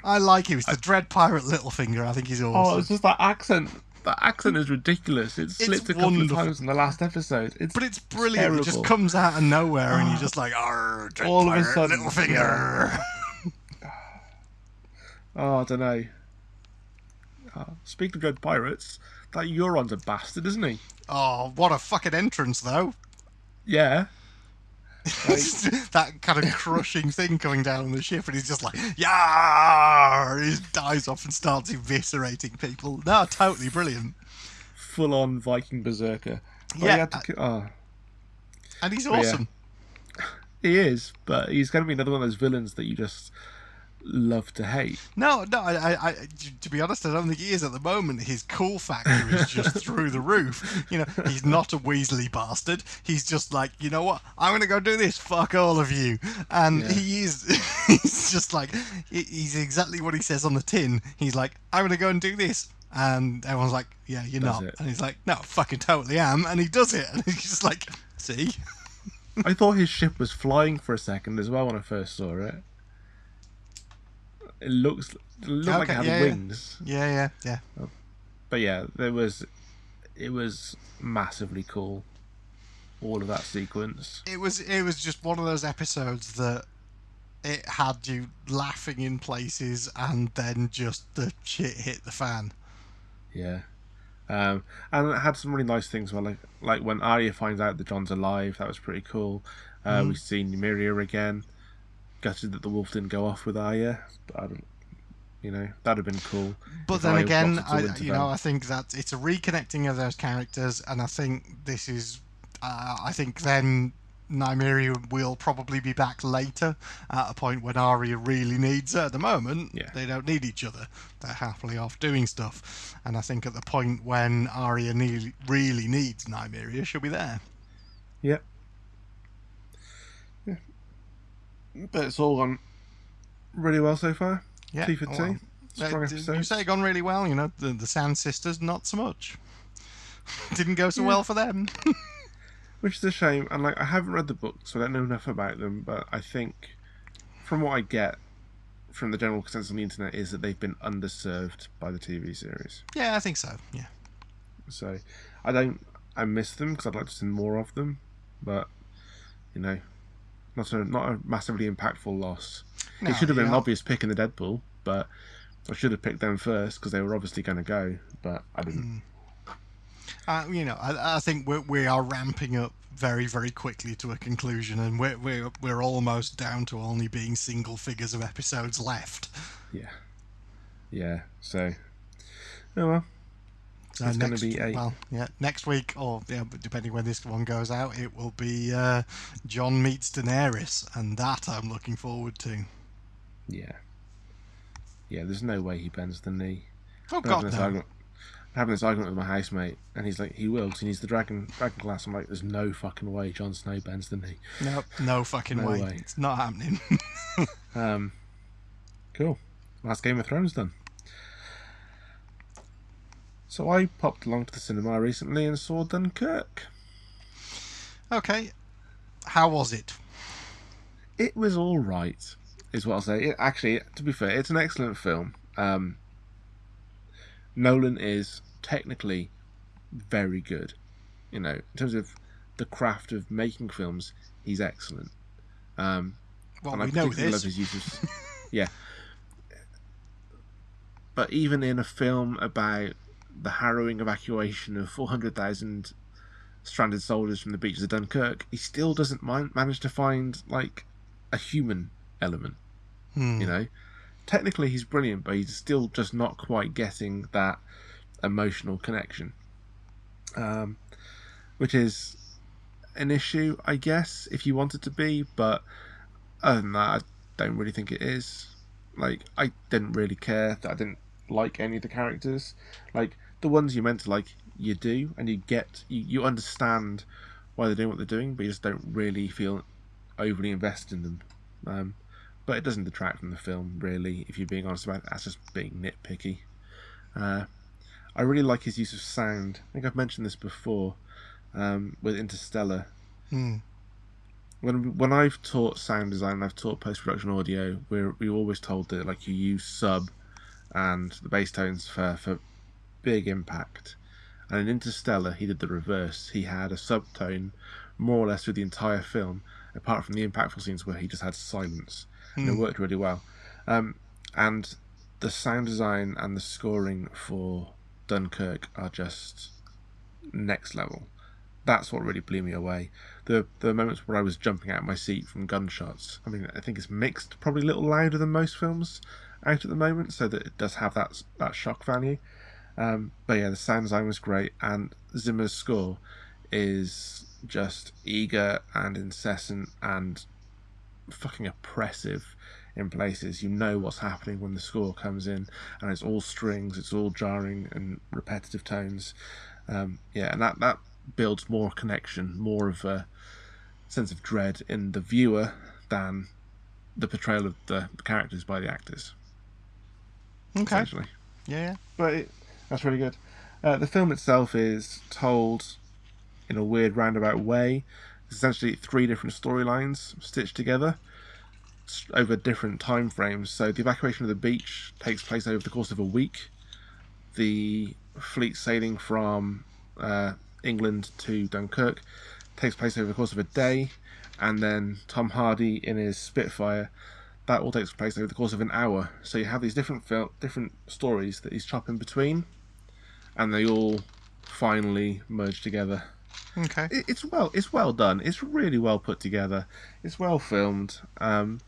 I like him. He's the Dread Pirate Littlefinger. I think he's awesome. Oh, it's just that accent. That accent is ridiculous. It slipped a couple of times in the last episode. But it's brilliant. Terrible. It just comes out of nowhere and you're just like, Dread all Pirate, of a sudden, Littlefinger. Yeah. Oh, I don't know. Speaking of Dread Pirates, that Euron's a bastard, isn't he? Oh, what a fucking entrance, though. Yeah. That kind of crushing thing coming down on the ship, and he's just like, yeah, he dives off and starts eviscerating people. No, totally brilliant. Full-on Viking berserker. And he's awesome. Yeah. He is, but he's going to be another one of those villains that you just love to hate. No, I to be honest, I don't think he is at the moment. His cool factor is just through the roof. He's not a Weasley bastard. He's just like, you know what? I'm going to go do this. Fuck all of you. And he's just like, he's exactly what he says on the tin. He's like, I'm going to go and do this. And everyone's like, yeah, you're not. And he's like, no, fucking totally am. And he does it. And he's just like, see? I thought his ship was flying for a second as well when I first saw it. It looked like it had wings. Yeah. But yeah, it was massively cool. All of that sequence. It was just one of those episodes that it had you laughing in places and then just the shit hit the fan. Yeah. And it had some really nice things. Well, like when Arya finds out that Jon's alive, that was pretty cool. We've seen Nymeria again. Gutted that the wolf didn't go off with Arya. But that'd have been cool. But then again, I think that it's a reconnecting of those characters, and I think this is. I think then Nymeria will probably be back later at a point when Arya really needs her. At the moment, they don't need each other. They're happily off doing stuff. And I think at the point when Arya really needs Nymeria, she'll be there. Yep. Yeah. But it's all gone really well so far. Yeah. 2 for 2. Strong episode. You say gone really well, the Sand Sisters, not so much. Didn't go so well for them. Which is a shame, and I haven't read the book, so I don't know enough about them, but I think from what I get from the general consensus on the internet is that they've been underserved by the TV series. Yeah, I think so, yeah. So, I miss them because I'd like to see more of them, but, not a massively impactful loss. No, it should have been an obvious pick in the Deadpool, but I should have picked them first because they were obviously going to go, but I didn't. I think we are ramping up very, very quickly to a conclusion, and we're almost down to only being single figures of episodes left. Yeah. So, oh well. So it's going to be next week, or depending when this one goes out, it will be Jon meets Daenerys, and that I'm looking forward to. Yeah. There's no way he bends the knee. Oh God, no. Having this argument with my housemate, and he's like, he will, because he needs the dragon glass. I'm like, there's no fucking way Jon Snow bends the knee. No fucking way. It's not happening. Cool. Last Game of Thrones done. So I popped along to the cinema recently and saw Dunkirk. Okay. How was it? It was all right, is what I'll say. Actually, to be fair, it's an excellent film. Nolan is technically very good. In terms of the craft of making films, he's excellent. Well, we know this. Love his use of, yeah. But even in a film about the harrowing evacuation of 400,000 stranded soldiers from the beaches of Dunkirk, he still doesn't manage to find a human element. Technically he's brilliant, but he's still just not quite getting that emotional connection. which is an issue, I guess, if you want it to be. But other than that, I don't really think it is. Like, I didn't really care that I didn't like any of the characters. Like, the ones you meant to like, you do, and you understand why they're doing what they're doing, but you just don't really feel overly invested in them. But it doesn't detract from the film, really, if you're being honest about it. That's just being nitpicky. Uh, I really like his use of sound. I think I've mentioned this before with Interstellar. Hmm. When I've taught sound design and I've taught post production audio, we always told that like you use sub and the bass tones for big impact. And in Interstellar, he did the reverse. He had a subtone more or less through the entire film, apart from the impactful scenes where he just had silence, and it worked really well. And the sound design and the scoring for Dunkirk are just next level. That's what really blew me away. The moments where I was jumping out of my seat from gunshots. I mean, I think it's mixed, probably a little louder than most films out at the moment, so that it does have that shock value. But yeah, the sound design was great, and Zimmer's score is just eager and incessant and fucking oppressive in places. You know what's happening when the score comes in, and it's all strings, it's all jarring and repetitive tones. Yeah, and that builds more connection, more of a sense of dread in the viewer than the portrayal of the characters by the actors. Okay. Essentially. Yeah. But that's really good. The film itself is told in a weird roundabout way. It's essentially 3 different storylines stitched together over different time frames. So the evacuation of the beach takes place over the course of a week. The fleet sailing from England to Dunkirk takes place over the course of a day. And then Tom Hardy in his Spitfire, that all takes place over the course of an hour. So you have these different stories that he's chopping between, and they all finally merge together. Okay. It's well done. It's really well put together. It's well filmed. I'm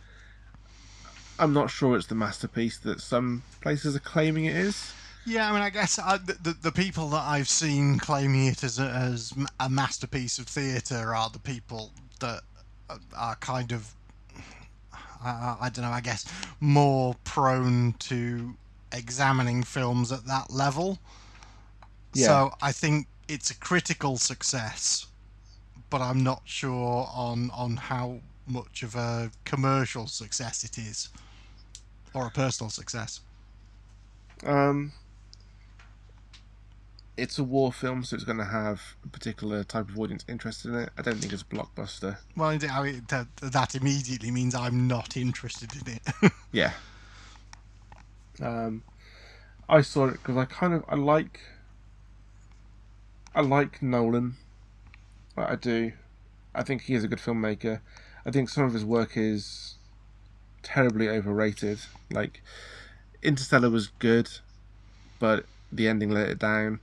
not sure it's the masterpiece that some places are claiming it is. Yeah, I mean, I guess the people that I've seen claiming it as a masterpiece of theatre are the people that are kind of, I don't know, I guess, more prone to examining films at that level. Yeah. So I think it's a critical success, but I'm not sure on how much of a commercial success it is, or a personal success. It's a war film, so it's going to have a particular type of audience interested in it. I don't think it's a blockbuster. Well, that immediately means I'm not interested in it. Yeah. I saw it because I like Nolan. I do. I think he is a good filmmaker. I think some of his work is terribly overrated. Like, Interstellar was good, but the ending let it down.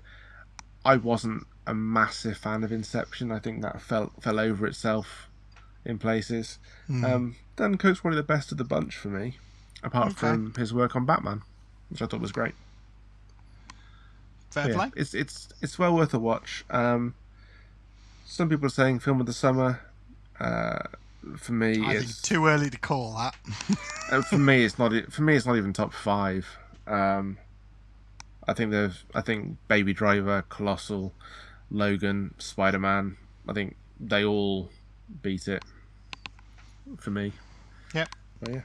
I wasn't a massive fan of Inception. I think that fell over itself in places. Dunkirk's probably the best of the bunch for me, apart from his work on Batman, which I thought was great. Fair play. It's well worth a watch. Some people are saying film of the summer. For me, I think too early to call that. for me, it's not. For me, it's not even top 5. I think Baby Driver, Colossal, Logan, Spider-Man. I think they all beat it for me. Yep. But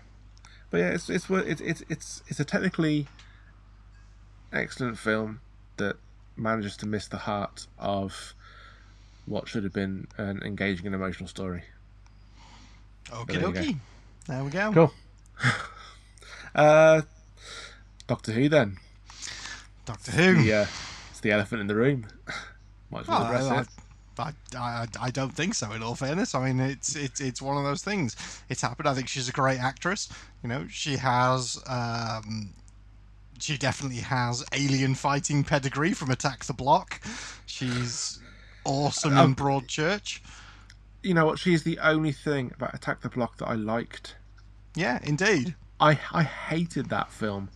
yeah, it's a technically excellent film that manages to miss the heart of what should have been an engaging and emotional story. Okie dokie. There we go. Cool. Doctor Who then. Doctor Who. It's the elephant in the room. Might as well address it. I don't think so. In all fairness, I mean it's one of those things. It's happened. I think she's a great actress. You know, she has. She definitely has alien fighting pedigree from Attack the Block. She's awesome in Broadchurch. You know what? She's the only thing about Attack the Block that I liked. Yeah, indeed. I hated that film.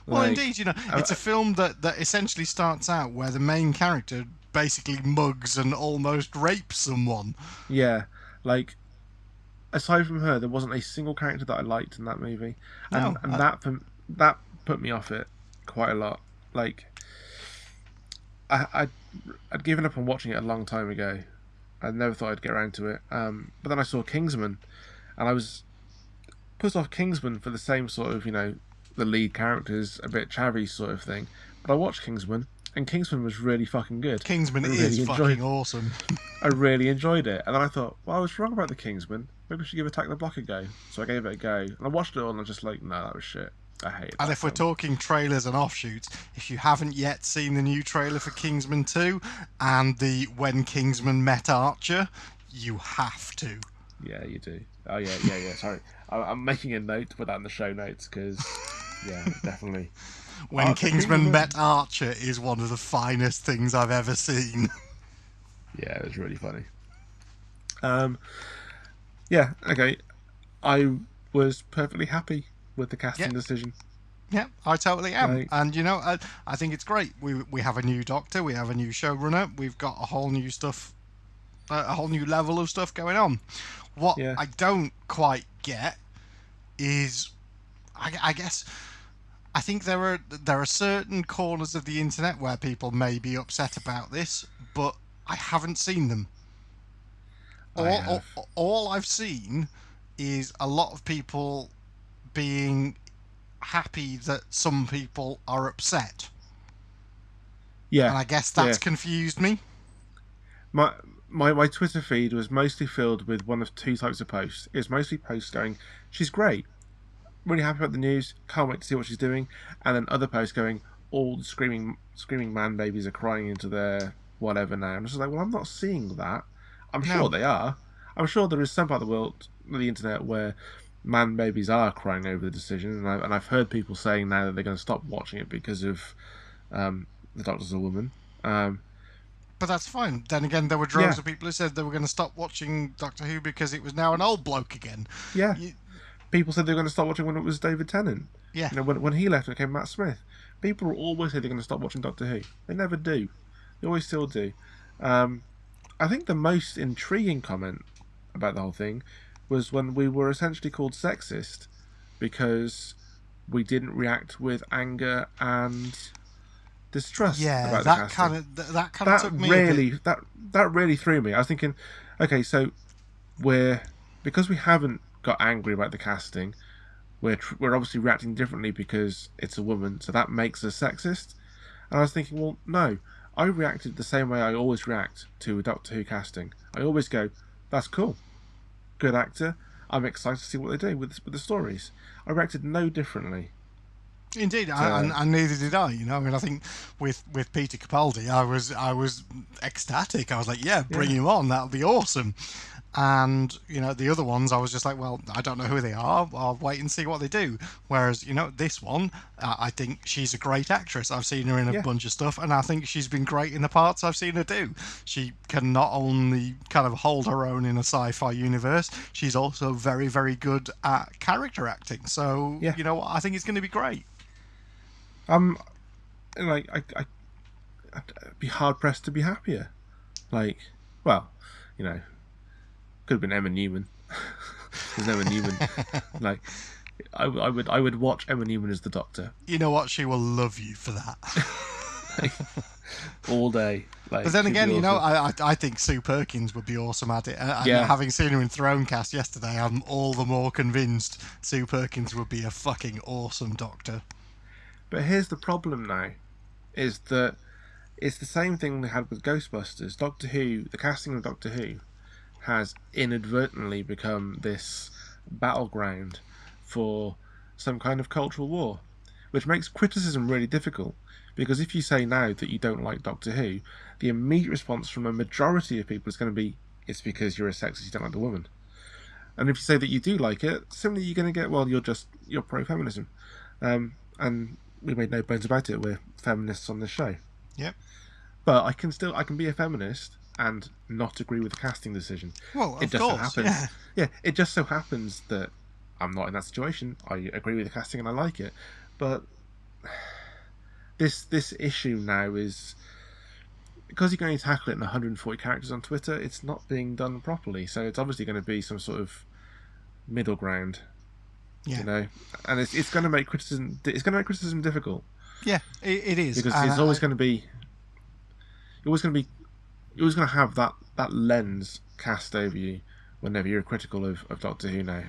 Well, indeed, you know, it's a film that essentially starts out where the main character basically mugs and almost rapes someone. Yeah, like aside from her, there wasn't a single character that I liked in that movie, and No, that put me off it quite a lot. Like I'd given up on watching it a long time ago. I never thought I'd get around to it. But then I saw Kingsman, and I was put off Kingsman for the same sort of, the lead character's a bit chavvy sort of thing. But I watched Kingsman, and Kingsman was really fucking good. Kingsman is fucking awesome. I really enjoyed it. And then I thought, well, I was wrong about the Kingsman. Maybe I should give Attack the Block a go. So I gave it a go. And I watched it all, and I was just like, no, that was shit. I hate it. And if we're talking trailers and offshoots, if you haven't yet seen the new trailer for Kingsman 2 and the When Kingsman Met Archer, you have to. Yeah, you do. Oh, yeah. Sorry. I'm making a note to put that in the show notes because, yeah, definitely. When Kingsman Met Archer is one of the finest things I've ever seen. Yeah, it was really funny. Yeah, okay. I was perfectly happy with the casting decision. Yeah, I totally am. And, I think it's great. We have a new Doctor, we have a new showrunner, we've got a whole new stuff, a whole new level of stuff going on. What I don't quite get is, I guess, I think there are certain corners of the internet where people may be upset about this, but I haven't seen them. All I've seen is a lot of people being happy that some people are upset. Yeah. And I guess that's confused me. My Twitter feed was mostly filled with one of two types of posts. It was mostly posts going, she's great, really happy about the news, can't wait to see what she's doing, and then other posts going, all the screaming man babies are crying into their whatever now. And I was just like, well, I'm not seeing that. I'm sure they are. I'm sure there is some part of the world, the internet, where man babies are crying over the decision, and I've heard people saying now that they're going to stop watching it because of the Doctor's a woman. But that's fine. Then again, there were droves of people who said they were going to stop watching Doctor Who because it was now an old bloke again. Yeah. People said they were going to stop watching when it was David Tennant. Yeah. When he left and it came Matt Smith. People will always say they're going to stop watching Doctor Who. They never do. They always still do. I think the most intriguing comment about the whole thing was when we were essentially called sexist because we didn't react with anger and distrust about the casting. That kind of took me that really threw me. I was thinking, okay, so because we haven't got angry about the casting, we're obviously reacting differently because it's a woman, so that makes us sexist. And I was thinking, well, no, I reacted the same way I always react to a Doctor Who casting. I always go, that's cool, good actor, I'm excited to see what they do with the stories. I reacted no differently. Indeed, and neither did I. I mean, I think with Peter Capaldi, I was ecstatic. I was like, bring him on, that'll be awesome. And the other ones, I was just like, well, I don't know who they are. I'll wait and see what they do. Whereas this one, I think she's a great actress. I've seen her in a bunch of stuff, and I think she's been great in the parts I've seen her do. She can not only kind of hold her own in a sci-fi universe, she's also very, very good at character acting. So I think it's going to be great. I'd be hard pressed to be happier. Could have been Emma Newman. There's Emma Newman. I would watch Emma Newman as the Doctor. You know what? She will love you for that. All day. But then again, I think Sue Perkins would be awesome at it. And having seen her in Thronecast yesterday, I'm all the more convinced Sue Perkins would be a fucking awesome Doctor. But here's the problem now, is that it's the same thing we had with Ghostbusters. Doctor Who, the casting of Doctor Who, has inadvertently become this battleground for some kind of cultural war, which makes criticism really difficult, because if you say now that you don't like Doctor Who, the immediate response from a majority of people is going to be, it's because you're a sexist, you don't like the woman. And if you say that you do like it, similarly you're going to get, well, you're pro-feminism. And we made no bones about it, we're feminists on this show. Yep. But I can be a feminist and not agree with the casting decision. Well, it just so happens. Yeah, it just so happens that I'm not in that situation. I agree with the casting and I like it. But this issue now is because you can only tackle it in 140 characters on Twitter, it's not being done properly. So it's obviously going to be some sort of middle ground, Yeah. you know, and it's going to make criticism. It's going to make criticism difficult. Yeah, it is, because and it's always going to be, you're always going to have that lens cast over you whenever you're critical of Doctor Who now,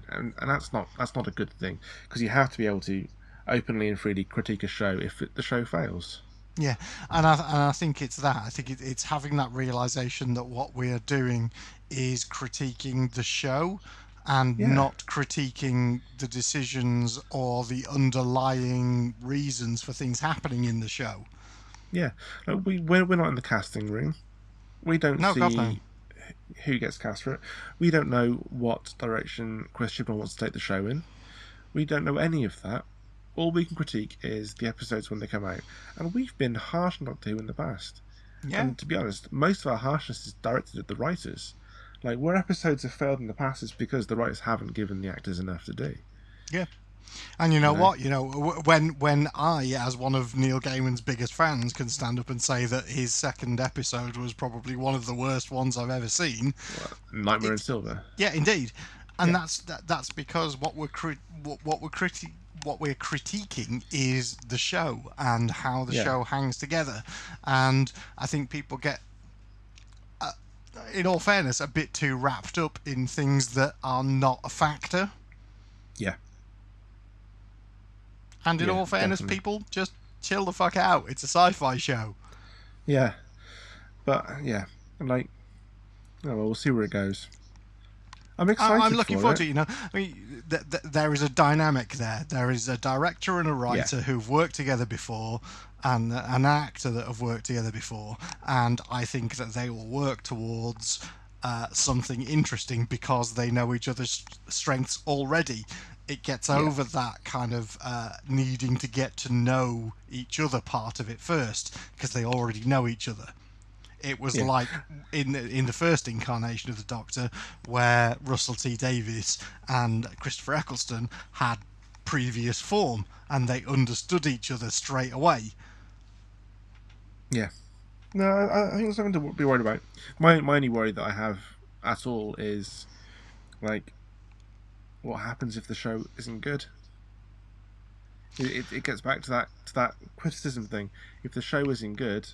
and that's not a good thing, because you have to be able to openly and freely critique a show if the show fails. Yeah, and I think it's that. I think it's having that realization that what we are doing is critiquing the show and Yeah. not critiquing the decisions or the underlying reasons for things happening in the show. Yeah, no, we're not in the casting room. We don't No, God, no. see who gets cast for it. We don't know what direction Chris Chibnall wants to take the show in. We don't know any of that. All we can critique is the episodes when they come out. And we've been harsh on Doctor Who in the past. Yeah. And to be honest, most of our harshness is directed at the writers. Like, where episodes have failed in the past is because the writers haven't given the actors enough to do. Yeah. And you know what? You know, when I, as one of Neil Gaiman's biggest fans, can stand up and say that his second episode was probably one of the worst ones I've ever seen. Nightmare in Silver. Yeah, indeed. And that's because what we're critiquing is the show and how the show hangs together. And I think people get, in all fairness, a bit too wrapped up in things that are not a factor. Yeah. And in all fairness, definitely. People just chill the fuck out. It's a sci-fi show. Yeah. But, yeah. Like, oh, well, we'll see where it goes. I'm excited. I'm looking forward to it. You know, I mean, there is a dynamic there. There is a director and a writer who've worked together before, and an actor that have worked together before, and I think that they will work towards something interesting because they know each other's strengths already. It gets over that kind of needing to get to know each other part of it first, because they already know each other. It was like in the first incarnation of the Doctor, where Russell T Davies and Christopher Eccleston had previous form, and they understood each other straight away. Yeah. No, I think there's nothing to be worried about. My only worry that I have at all is, like, what happens if the show isn't good? It gets back to that criticism thing. If the show isn't good,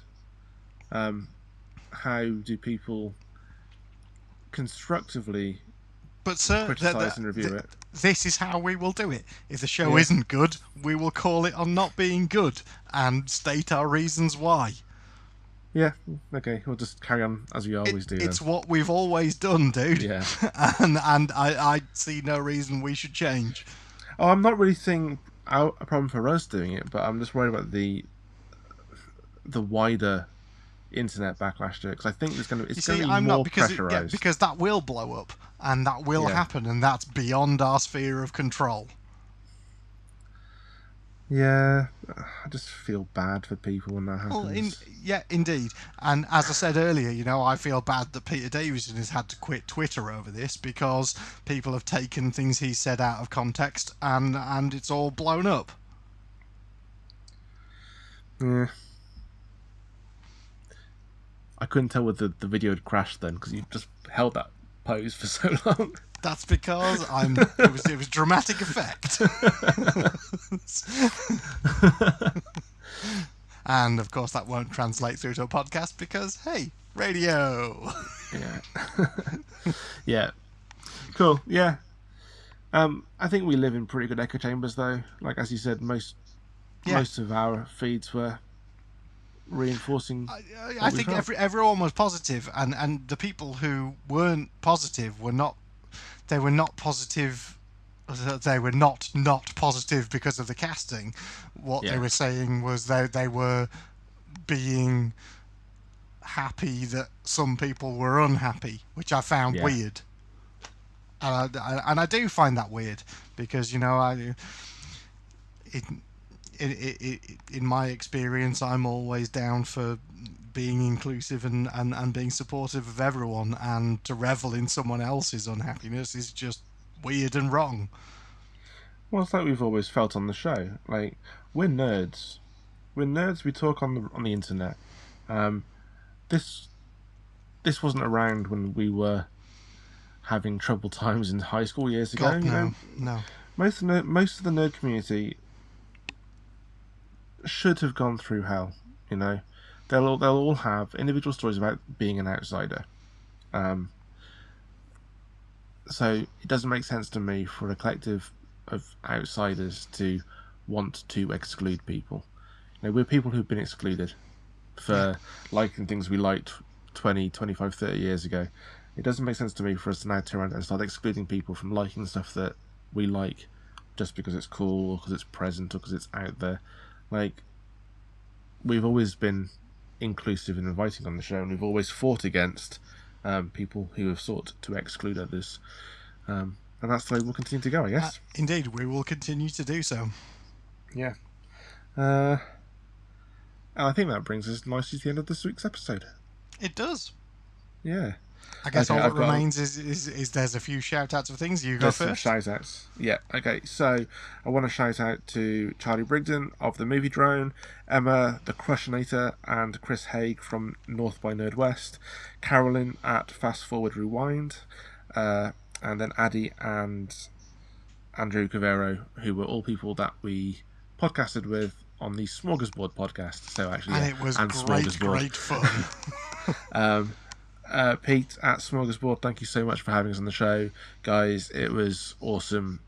how do people constructively criticize and review it? This is how we will do it. If the show isn't good, we will call it on not being good and state our reasons why. Yeah, okay, we'll just carry on as we always do. It's what we've always done, dude. Yeah. and I see no reason we should change. Oh, I'm not really seeing a problem for us doing it, but I'm just worried about the wider internet backlash to it, because I think it's going to be more pressurized. Because that will blow up, and that will happen, and that's beyond our sphere of control. Yeah, I just feel bad for people when that happens. Well, indeed. And as I said earlier, you know, I feel bad that Peter Davison has had to quit Twitter over this, because people have taken things he said out of context, and it's all blown up. Yeah. I couldn't tell whether the video had crashed then, because you just held that pose for so long. That's because it was dramatic effect. And of course that won't translate through to a podcast because, hey, radio. Yeah. Yeah. Cool. Yeah. I think we live in pretty good echo chambers, though. Like, as you said, most of our feeds were reinforcing. I think everyone was positive, and the people who weren't positive were not. They were not positive. They were not positive because of the casting. What they were saying was they were being happy that some people were unhappy, which I found weird. And I do find that weird, because, you know, in my experience, I'm always down for being inclusive and being supportive of everyone, and to revel in someone else's unhappiness is just weird and wrong. Well, it's like we've always felt on the show. Like, we're nerds. We talk on the internet. this wasn't around when we were having troubled times in high school years ago. God, no. Most of the nerd community should have gone through hell. They'll all have individual stories about being an outsider. So it doesn't make sense to me for a collective of outsiders to want to exclude people. We're people who've been excluded for liking things we liked 20, 25, 30 years ago. It doesn't make sense to me for us to now turn around and start excluding people from liking stuff that we like just because it's cool or because it's present or because it's out there. We've always been inclusive and inviting on the show, and we've always fought against people who have sought to exclude others. And that's the way we'll continue to go, I guess. Indeed, we will continue to do so. Yeah. And I think that brings us nicely to the end of this week's episode. It does. Yeah. I guess all that remains is there's a few shout-outs of things. You go first. Some shout-outs. Yeah, okay. So, I want to shout out to Charlie Brigden of the Movie Drone, Emma the Crushinator, and Chris Haig from North by Nerdwest, Carolyn at Fast Forward Rewind, and then Addy and Andrew Cavero, who were all people that we podcasted with on the Smorgasbord podcast. So actually, and it was great fun. Pete at Smorgasbord, thank you so much for having us on the show, guys. It was awesome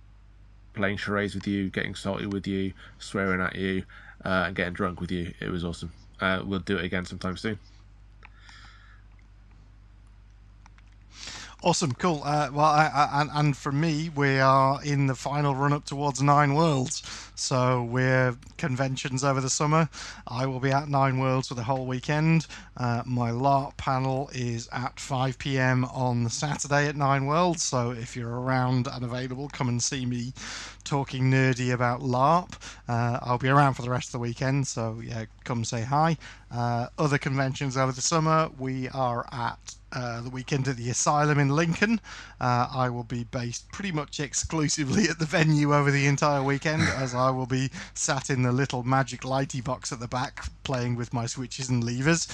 playing charades with you, getting salty with you, swearing at you, and getting drunk with you. It was awesome. We'll do it again sometime soon. Awesome, cool. And for me, we are in the final run-up towards 9 Worlds. So we're conventions over the summer. I will be at 9 Worlds for the whole weekend. My LARP panel is at 5 p.m. on the Saturday at 9 Worlds. So if you're around and available, come and see me talking nerdy about LARP. I'll be around for the rest of the weekend, so yeah, come say hi. Other conventions over the summer, we are at the weekend at the Asylum in Lincoln. I will be based pretty much exclusively at the venue over the entire weekend, as I will be sat in the little magic lighty box at the back playing with my switches and levers.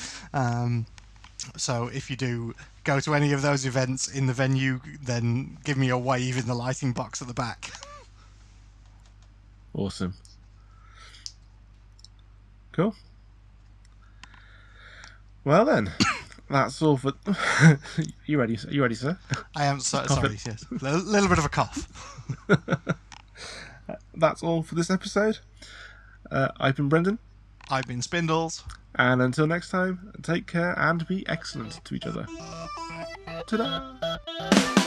So if you do go to any of those events in the venue, then give me a wave in the lighting box at the back. Awesome. Cool. Well then, that's all for. You ready? Are you ready, sir? I am. Sorry, yes. A little bit of a cough. That's all for this episode. I've been Brendan. I've been Spindles. And until next time, take care and be excellent to each other. Ta-da!